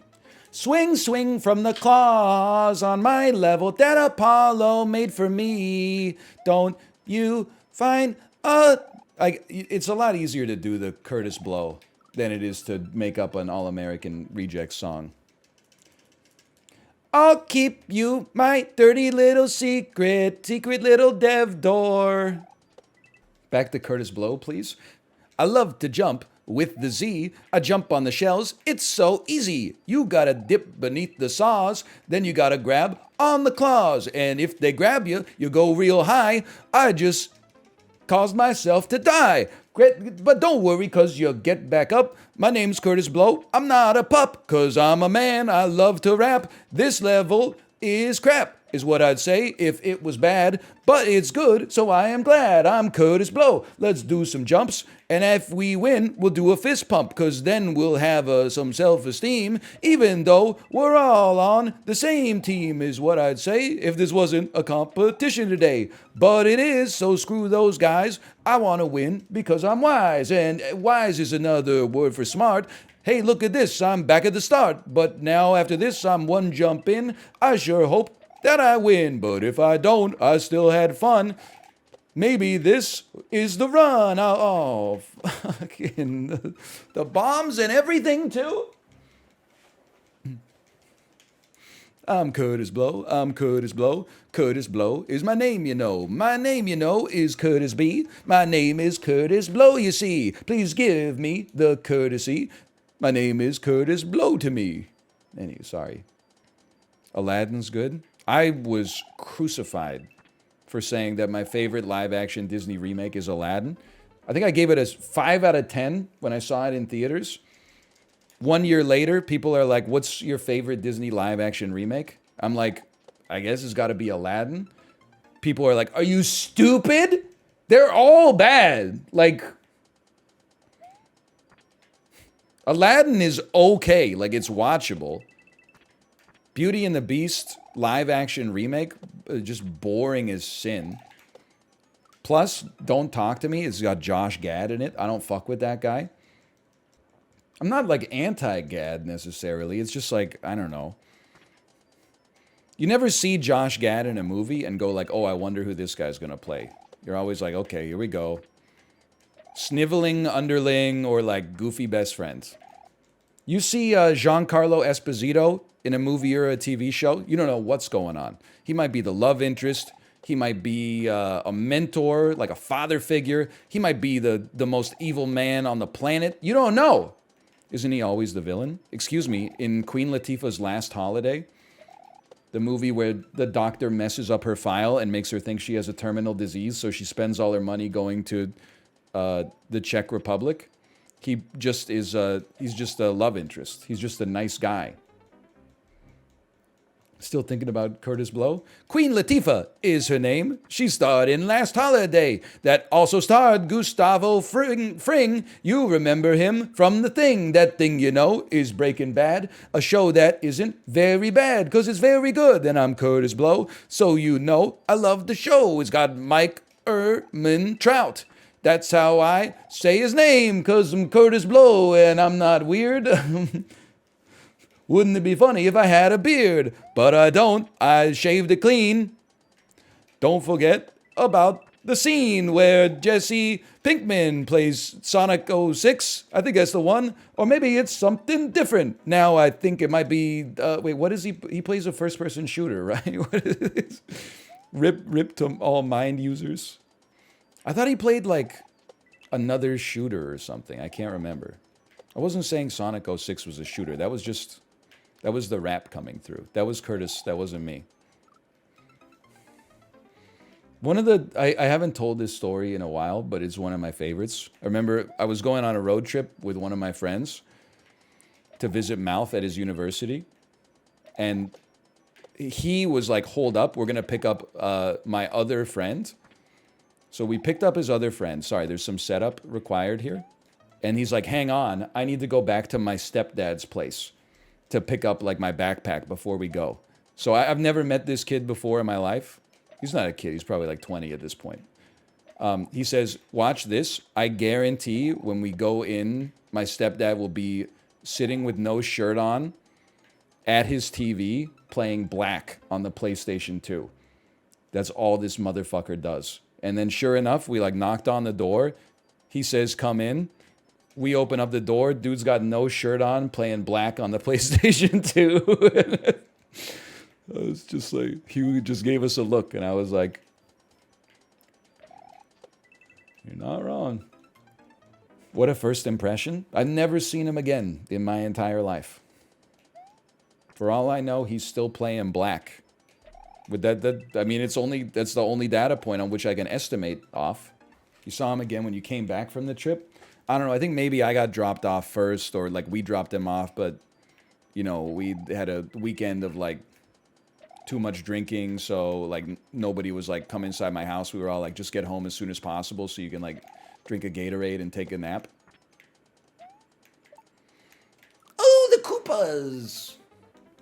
Swing, swing from the claws on my level that Apollo made for me. Don't you find it's a lot easier to do the Kurtis Blow than it is to make up an All-American Rejects song. I'll keep you my dirty little secret little dev door. Back to Kurtis Blow, please. I love to jump with the Z. I jump on the shells. It's so easy. You gotta dip beneath the saws, then you gotta grab on the claws. And if they grab you, you go real high. I just caused myself to die. But don't worry, cause you'll get back up. My name's Kurtis Blow. I'm not a pup, cause I'm a man. I love to rap. This level is crap, is what I'd say if it was bad. But it's good, so I am glad. I'm Kurtis Blow. Let's do some jumps. And if we win, we'll do a fist pump, cause then we'll have some self-esteem, even though we're all on the same team, is what I'd say if this wasn't a competition today. But it is, so screw those guys. I want to win because I'm wise, and wise is another word for smart. Hey, look at this, I'm back at the start, but now after this, I'm one jump in. I sure hope that I win, but if I don't, I still had fun. Maybe this is the run. Oh, fucking the bombs and everything too. I'm Kurtis Blow. I'm Kurtis Blow. Kurtis Blow is my name, you know. My name, you know, is Kurtis B. My name is Kurtis Blow, you see. Please give me the courtesy. My name is Kurtis Blow to me. Anyway, sorry. Aladdin's good. I was crucified for saying that my favorite live-action Disney remake is Aladdin. I think I gave it a 5 out of 10 when I saw it in theaters. 1 year later, people are like, what's your favorite Disney live-action remake? I'm like, I guess it's got to be Aladdin. People are like, are you stupid? They're all bad. Like, Aladdin is okay. Like, it's watchable. Beauty and the Beast live-action remake, just boring as sin. Plus, Don't Talk to Me, it's got Josh Gad in it. I don't fuck with that guy. I'm not, like, anti-Gad necessarily. It's just like, I don't know. You never see Josh Gad in a movie and go like, oh, I wonder who this guy's gonna play. You're always like, okay, here we go. Sniveling underling or like goofy best friends. You see Giancarlo Esposito in a movie or a TV show, you don't know what's going on. He might be the love interest. He might be a mentor, like a father figure. He might be the most evil man on the planet. You don't know. Isn't he always the villain? Excuse me, in Queen Latifah's Last Holiday, the movie where the doctor messes up her file and makes her think she has a terminal disease, so she spends all her money going to the Czech Republic. He just is, he's just a love interest. He's just a nice guy. Still thinking about Kurtis Blow? Queen Latifah is her name. She starred in Last Holiday. That also starred Gustavo Fring. You remember him from The Thing. That thing, you know, is Breaking Bad. A show that isn't very bad, because it's very good. And I'm Kurtis Blow, so you know I love the show. It's got Mike Trout. That's how I say his name, because I'm Kurtis Blow and I'm not weird. Wouldn't it be funny if I had a beard? But I don't. I shaved it clean. Don't forget about the scene where Jesse Pinkman plays Sonic 06. I think that's the one. Or maybe it's something different. Now I think it might be... wait, what is he? He plays a first-person shooter, right? What is this? Rip to all mind users. I thought he played, like, another shooter or something. I can't remember. I wasn't saying Sonic 06 was a shooter. That was just... That was the rap coming through. That was Kurtis. That wasn't me. One of the... I haven't told this story in a while, but it's one of my favorites. I remember I was going on a road trip with one of my friends to visit Mouth at his university. And he was like, hold up. We're going to pick up my other friend. So we picked up his other friend. Sorry, there's some setup required here. And he's like, hang on. I need to go back to my stepdad's place to pick up like my backpack before we go. So I've never met this kid before in my life. He's not a kid. He's probably like 20 at this point. He says, watch this. I guarantee when we go in, my stepdad will be sitting with no shirt on at his TV playing Black on the PlayStation 2. That's all this motherfucker does. And then sure enough, we like knocked on the door. He says, come in. We open up the door. Dude's got no shirt on, playing Black on the PlayStation 2. I was just like, he just gave us a look, and I was like, you're not wrong. What a first impression. I've never seen him again in my entire life. For all I know, he's still playing Black. With I mean, that's the only data point on which I can estimate off. You saw him again when you came back from the trip. I don't know, I think maybe I got dropped off first, or like we dropped him off, but you know, we had a weekend of like too much drinking, so like nobody was like come inside my house. We were all like, just get home as soon as possible so you can like drink a Gatorade and take a nap. Oh, the Koopas!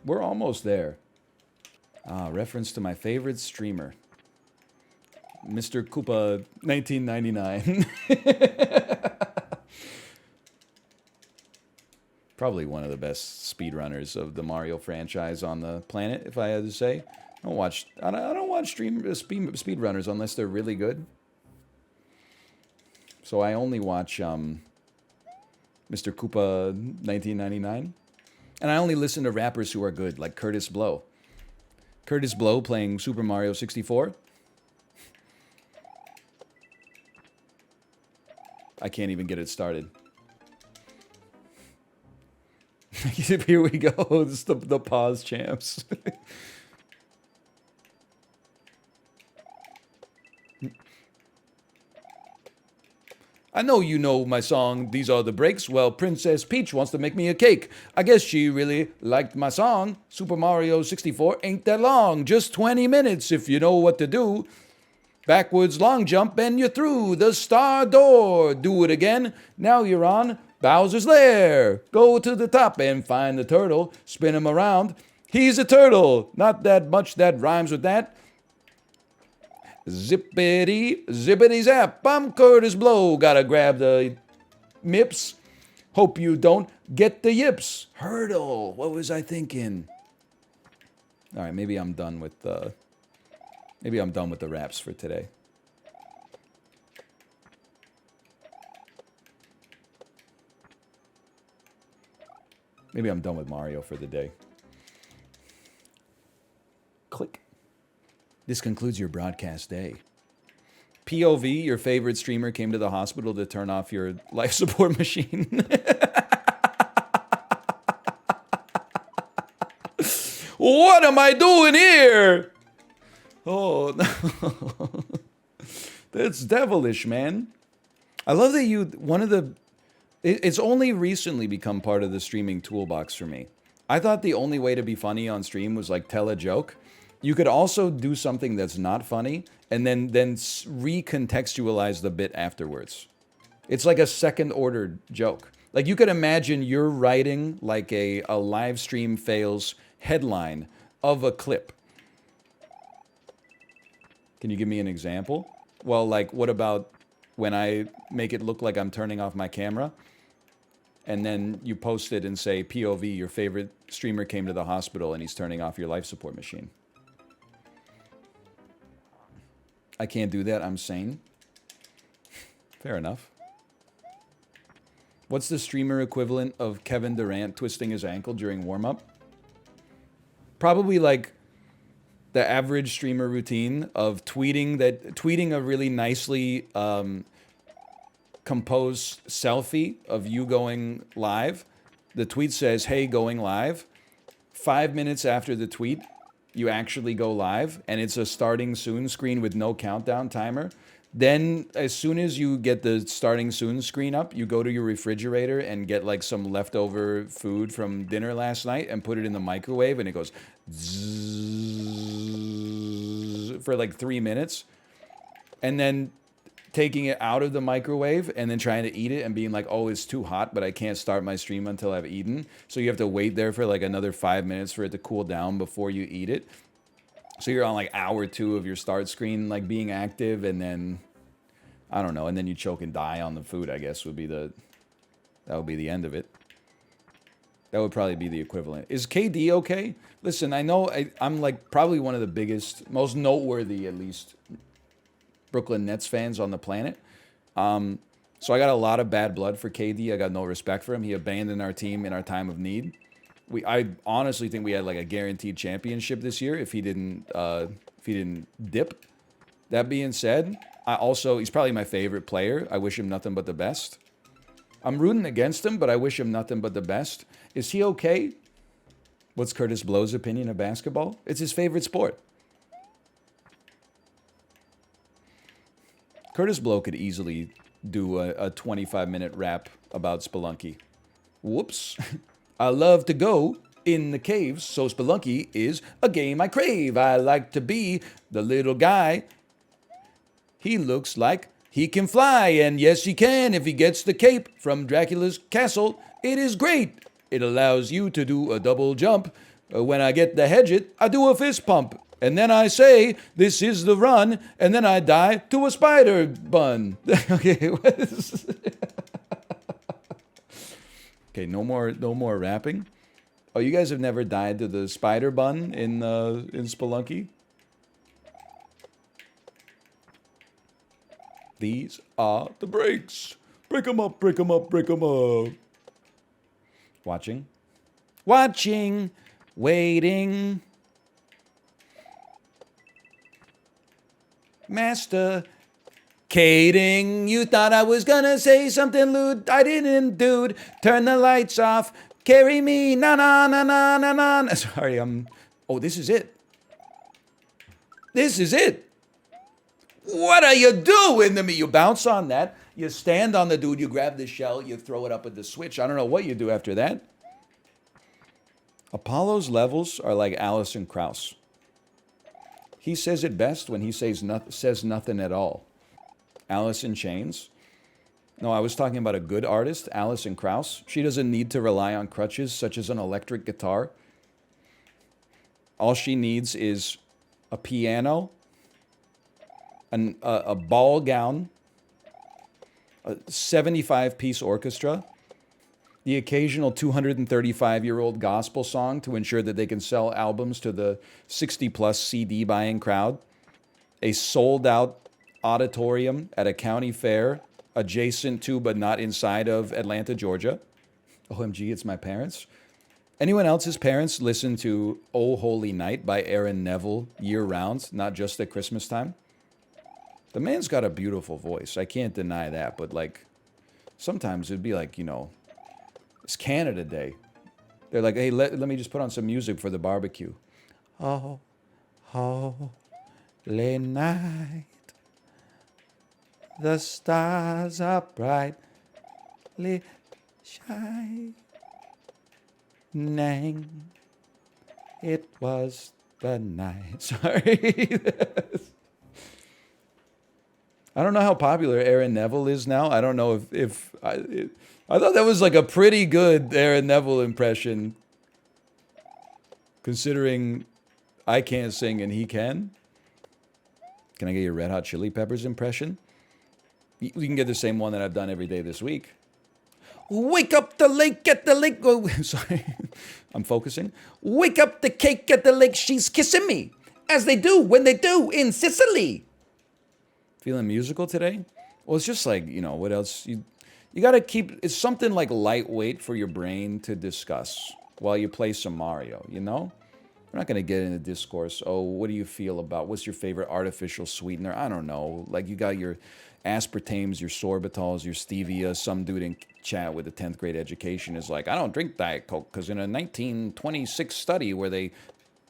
We're almost there. Reference to my favorite streamer, Mr. Koopa 1999. Probably one of the best speedrunners of the Mario franchise on the planet, if I had to say. I don't watch speedrunners unless they're really good. So I only watch Mr. Koopa 1999. And I only listen to rappers who are good, like Kurtis Blow. Kurtis Blow playing Super Mario 64. I can't even get it started. Here we go. It's the pause champs. I know you know my song, These Are the Breaks. Well, Princess Peach wants to make me a cake. I guess she really liked my song. Super Mario 64 ain't that long. Just 20 minutes if you know what to do. Backwards long jump and you're through the star door. Do it again. Now you're on Bowser's Lair. Go to the top and find the turtle. Spin him around. He's a turtle. Not that much that rhymes with that. Zippity, zippity zap. I'm Kurtis Blow. Gotta grab the mips. Hope you don't get the yips. Hurdle. What was I thinking? All right, maybe I'm done with the raps for today. Maybe I'm done with Mario for the day. Click. This concludes your broadcast day. POV, your favorite streamer came to the hospital to turn off your life support machine. What am I doing here? Oh, no. That's devilish, man. I love that it's only recently become part of the streaming toolbox for me. I thought the only way to be funny on stream was like tell a joke. You could also do something that's not funny and then recontextualize the bit afterwards. It's like a second order joke. Like you could imagine you're writing like a live stream fails headline of a clip. Can you give me an example? Well, like what about when I make it look like I'm turning off my camera and then you post it and say, POV, your favorite streamer came to the hospital and he's turning off your life support machine. I can't do that, I'm sane. Fair enough. What's the streamer equivalent of Kevin Durant twisting his ankle during warm-up? Probably like the average streamer routine of tweeting a really nicely composed selfie of you going live. The tweet says, hey, going live. 5 minutes after the tweet, you actually go live, and it's a starting soon screen with no countdown timer. Then, as soon as you get the starting soon screen up, you go to your refrigerator and get like some leftover food from dinner last night and put it in the microwave, and it goes zzzz for like 3 minutes. And then taking it out of the microwave and then trying to eat it and being like, oh, it's too hot, but I can't start my stream until I've eaten. So you have to wait there for like another 5 minutes for it to cool down before you eat it. So you're on like hour 2 of your start screen, like being active, and then, I don't know, and then you choke and die on the food, I guess that would be the end of it. That would probably be the equivalent. Is KD okay? Listen, I know I'm like probably one of the biggest, most noteworthy at least, Brooklyn Nets fans on the planet. So I got a lot of bad blood for KD. I got no respect for him. He abandoned our team in our time of need. I honestly think we had like a guaranteed championship this year if he didn't dip. That being said, he's probably my favorite player. I wish him nothing but the best. I'm rooting against him, but I wish him nothing but the best. Is he okay? What's Kurtis Blow's opinion of basketball? It's his favorite sport. Kurtis Blow could easily do a 25-minute rap about Spelunky. Whoops. I love to go in the caves, so Spelunky is a game I crave. I like to be the little guy. He looks like he can fly, and yes, he can if he gets the cape from Dracula's castle. It is great. It allows you to do a double jump. When I get the hedget, I do a fist pump. And then I say, this is the run, and then I die to a spider bun. Okay, okay, no more rapping. Oh, you guys have never died to the spider bun in Spelunky? These are the breaks. Break 'em up, break 'em up, break 'em up. Watching, waiting. Masticating. You thought I was gonna say something lewd. I didn't, dude. Turn the lights off. Carry me. Na na na na na na. Sorry, oh, this is it. This is it. What are you doing to me? You bounce on that. You stand on the dude. You grab the shell. You throw it up with the switch. I don't know what you do after that. Apollo's levels are like Alison Krauss. He says it best when he says nothing at all. Alice in Chains. No, I was talking about a good artist, Alison Krauss. She doesn't need to rely on crutches such as an electric guitar. All she needs is a piano, a ball gown, a 75-piece orchestra, the occasional 235-year-old gospel song to ensure that they can sell albums to the 60-plus CD buying crowd, a sold-out auditorium at a county fair adjacent to but not inside of Atlanta, Georgia. OMG, it's my parents. Anyone else's parents listen to Oh Holy Night by Aaron Neville year-round, not just at Christmas time? The man's got a beautiful voice. I can't deny that, but like, sometimes it'd be like, you know, it's Canada Day. They're like, hey, let me just put on some music for the barbecue. Oh, holy night, the stars are brightly shining. It was the night. Sorry. I don't know how popular Aaron Neville is now. I don't know if I thought that was like a pretty good Aaron Neville impression, considering I can't sing and he can. Can I get your Red Hot Chili Peppers impression? You can get the same one that I've done every day this week. Wake up the lake at the lake. Oh, sorry, I'm focusing. Wake up the cake at the lake. She's kissing me, as they do when they do in Sicily. Feeling musical today? Well, it's just like, you know, what else? You got to keep, it's something like lightweight for your brain to discuss while you play some Mario, you know? We're not going to get into discourse. Oh, what do you feel about, what's your favorite artificial sweetener? I don't know. Like, you got your aspartames, your sorbitols, your stevia. Some dude in chat with a 10th grade education is like, I don't drink Diet Coke because in a 1926 study where they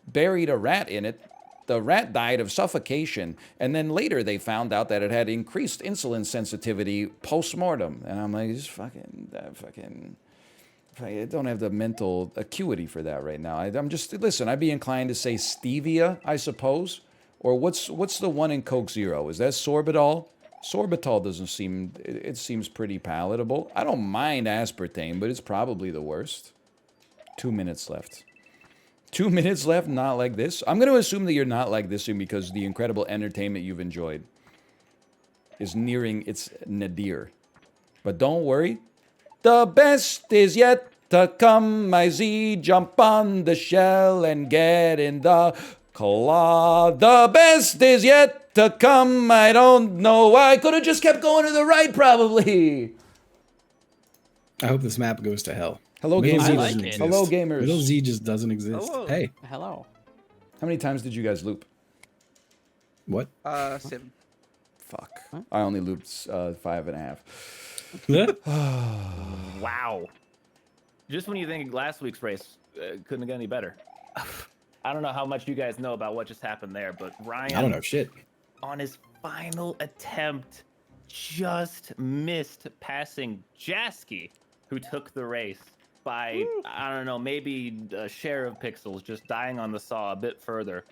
buried a rat in it, the rat died of suffocation, and then later they found out that it had increased insulin sensitivity post-mortem. And I'm like, just I don't have the mental acuity for that right now. I'm just, listen, I'd be inclined to say stevia, I suppose. Or what's the one in Coke Zero? Is that sorbitol? Sorbitol doesn't seem, it seems pretty palatable. I don't mind aspartame, but it's probably the worst. 2 minutes left. 2 minutes left, not like this. I'm going to assume that you're not like this because the incredible entertainment you've enjoyed is nearing its nadir. But don't worry. The best is yet to come, my Z. Jump on the shell and get in the claw. The best is yet to come. I don't know why. I could have just kept going to the right, probably. I hope this map goes to hell. Hello, Middle gamers. Z like doesn't it. exist. Hello, gamers. Middle Z just doesn't exist. Hello. Hey, Hello. How many times did you guys loop? what? 7. Fuck. I only looped 5.5. Wow. Just when you think last week's race couldn't get any better. I don't know how much you guys know about what just happened there, but Ryan, I don't know shit. on his final attempt, just missed passing Jasky, who took the race by, I don't know, maybe a share of pixels, just dying on the saw a bit further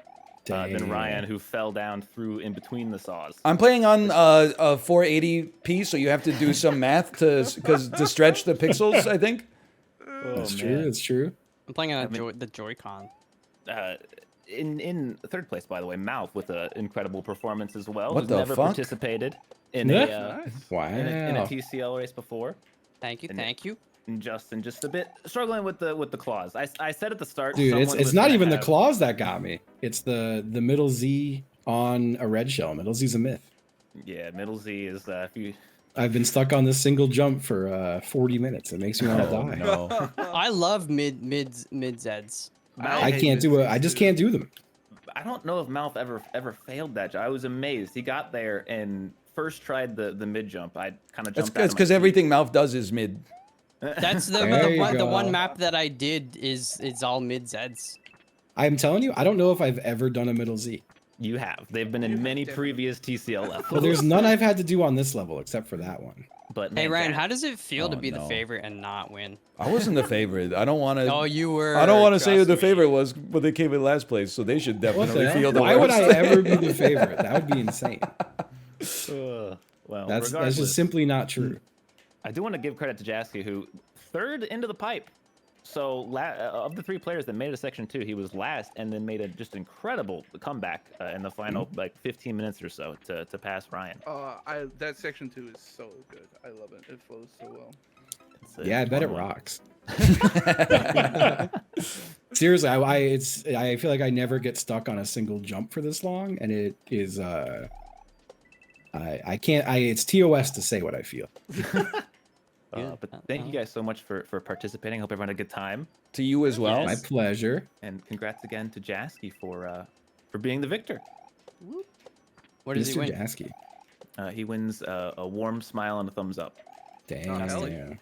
than Ryan, who fell down through in between the saws. I'm playing on a 480p, so you have to do some math to stretch the pixels, I think. That's true. That's true. I'm playing on the Joy-Con. In third place, by the way, Mouth with an incredible performance as well. What who's the never fuck? participated in Yeah. Wow. in a TCL race before. Thank you, And thank you. And Justin just a bit struggling with the claws. I said at the start, Dude, someone it's was not gonna even the have- claws that got me. It's the middle Z on a red shell. Middle Z's a myth. Yeah, middle Z is if you. I've been stuck on this single jump for 40 minutes. It makes me want to die. No. I love mid Zeds. I can't do it. I just can't do them. I don't know if Mouth ever failed that. I was amazed. He got there and first tried the mid jump. I kind of jumped. It's because everything Mouth does is mid. That's There you the one go. map that I did is all mid Zeds. I'm telling you, I don't know if I've ever done a middle Z. You have. They've been in many previous TCL levels. Well, there's none I've had to do on this level except for that one. But Hey man, Ryan, Jack- how does it feel to Oh, be the no. favorite and not win? I wasn't the favorite. I don't want to. Oh, you were. I don't want to say who the trust me. favorite was, but they came in last place, so they should What definitely the feel hell? the Why would worst. I ever be the favorite? That would be insane. well, That's regardless, just simply not true. I do want to give credit to Jasky, who third into the pipe. So of the three players that made it to section 2, he was last, and then made a just incredible comeback in the final like 15 minutes or so to pass Ryan. That section 2 is so good. I love it. It flows so well. Yeah, I bet it rocks. Seriously, I feel like I never get stuck on a single jump for this long, and it is it's TOS to say what I feel. But thank you guys so much for participating. Hope everyone had a good time. To you as well. My pleasure. And congrats again to Jasky for being the victor. What does he Mr. win? Jasky. He wins a warm smile and a thumbs up. Damn. hell yeah.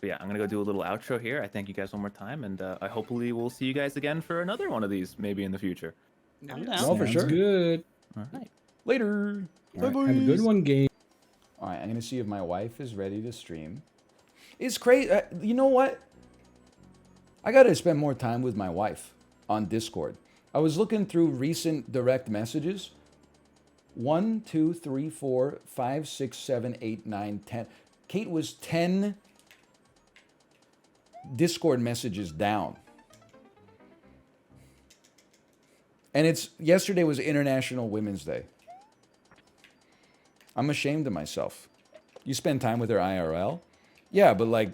But yeah, I'm gonna go do a little outro here. I thank you guys one more time, and I hopefully will see you guys again for another one of these maybe in the future. I'm Oh, down. for Sounds sure. Good. All right. Later. All right, have a good one, game. All right, I'm going to see if my wife is ready to stream. It's crazy. You know what? I got to spend more time with my wife on Discord. I was looking through recent direct messages. 1, 2, 3, 4, 5, 6, 7, 8, 9, 10. Kate was 10 Discord messages down. And yesterday was International Women's Day. I'm ashamed of myself. You spend time with her IRL? Yeah, but like,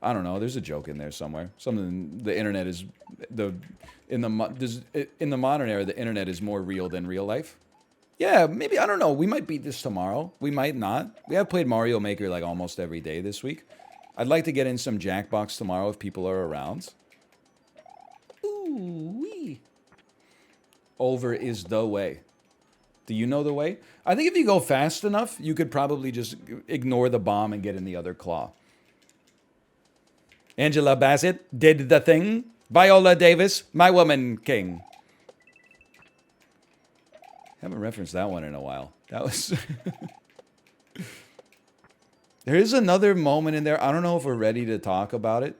I don't know. There's a joke in there somewhere. Something the internet is in the modern era, the internet is more real than real life. Yeah, maybe, I don't know. We might beat this tomorrow. We might not. We have played Mario Maker like almost every day this week. I'd like to get in some Jackbox tomorrow if people are around. Ooh wee. Over is the way. Do you know the way? I think if you go fast enough, you could probably just ignore the bomb and get in the other claw. Angela Bassett did the thing. Viola Davis, my woman king. Haven't referenced that one in a while. That was... There is another moment in there. I don't know if we're ready to talk about it.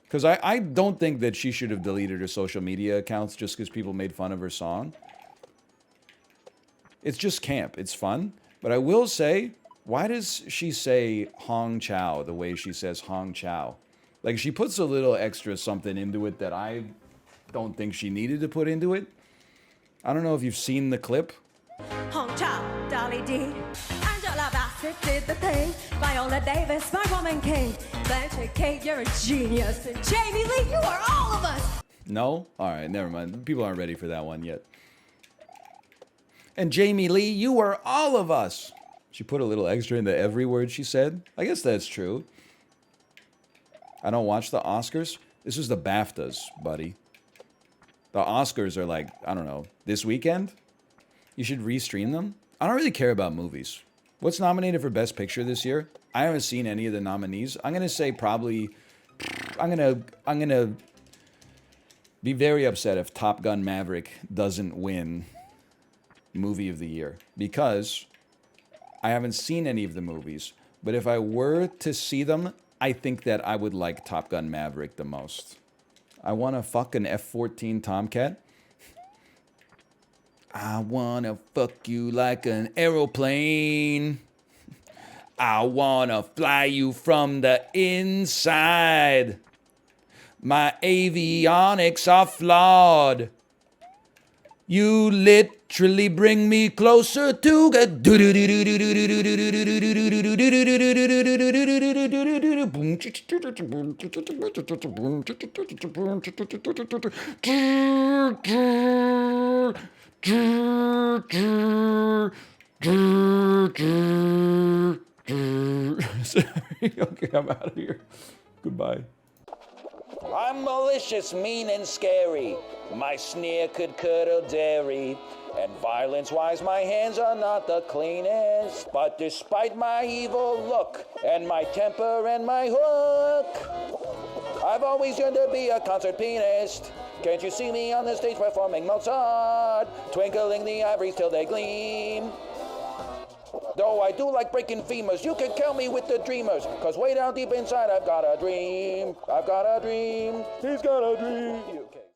Because I don't think that she should have deleted her social media accounts just because people made fun of her song. It's just camp. It's fun. But I will say, why does she say Hong Chow the way she says Hong Chow? Like, she puts a little extra something into it that I don't think she needed to put into it. I don't know if you've seen the clip. Hong Chow, Dolly D, Angela Bassett did the thing. Viola Davis, my woman king. Blanche Kate, you're a genius. And Jamie Lee, you are all of us. No? All right, never mind. People aren't ready for that one yet. And Jamie Lee, you are all of us. She put a little extra into every word she said. I guess that's true. I don't watch the Oscars. This is the BAFTAs, buddy. The Oscars are like, I don't know, this weekend? You should restream them. I don't really care about movies. What's nominated for Best Picture this year? I haven't seen any of the nominees. I'm gonna say probably. I'm gonna be very upset if Top Gun Maverick doesn't win Movie of the Year because I haven't seen any of the movies. But if I were to see them, I think that I would like Top Gun Maverick the most. I want to fuck an F-14 Tomcat. I want to fuck you like an aeroplane. I want to fly you from the inside. My avionics are flawed. You literally bring me closer to God. Sorry. Okay, I'm out of here. Goodbye. I'm malicious, mean, and scary. My sneer could curdle dairy. And violence-wise, my hands are not the cleanest. But despite my evil look, and my temper and my hook, I've always yearned to be a concert pianist. Can't you see me on the stage performing Mozart, twinkling the ivories till they gleam? Though I do like breaking femurs, you can count me with the dreamers, 'cause way down deep inside I've got a dream. I've got a dream. He's got a dream. Okay.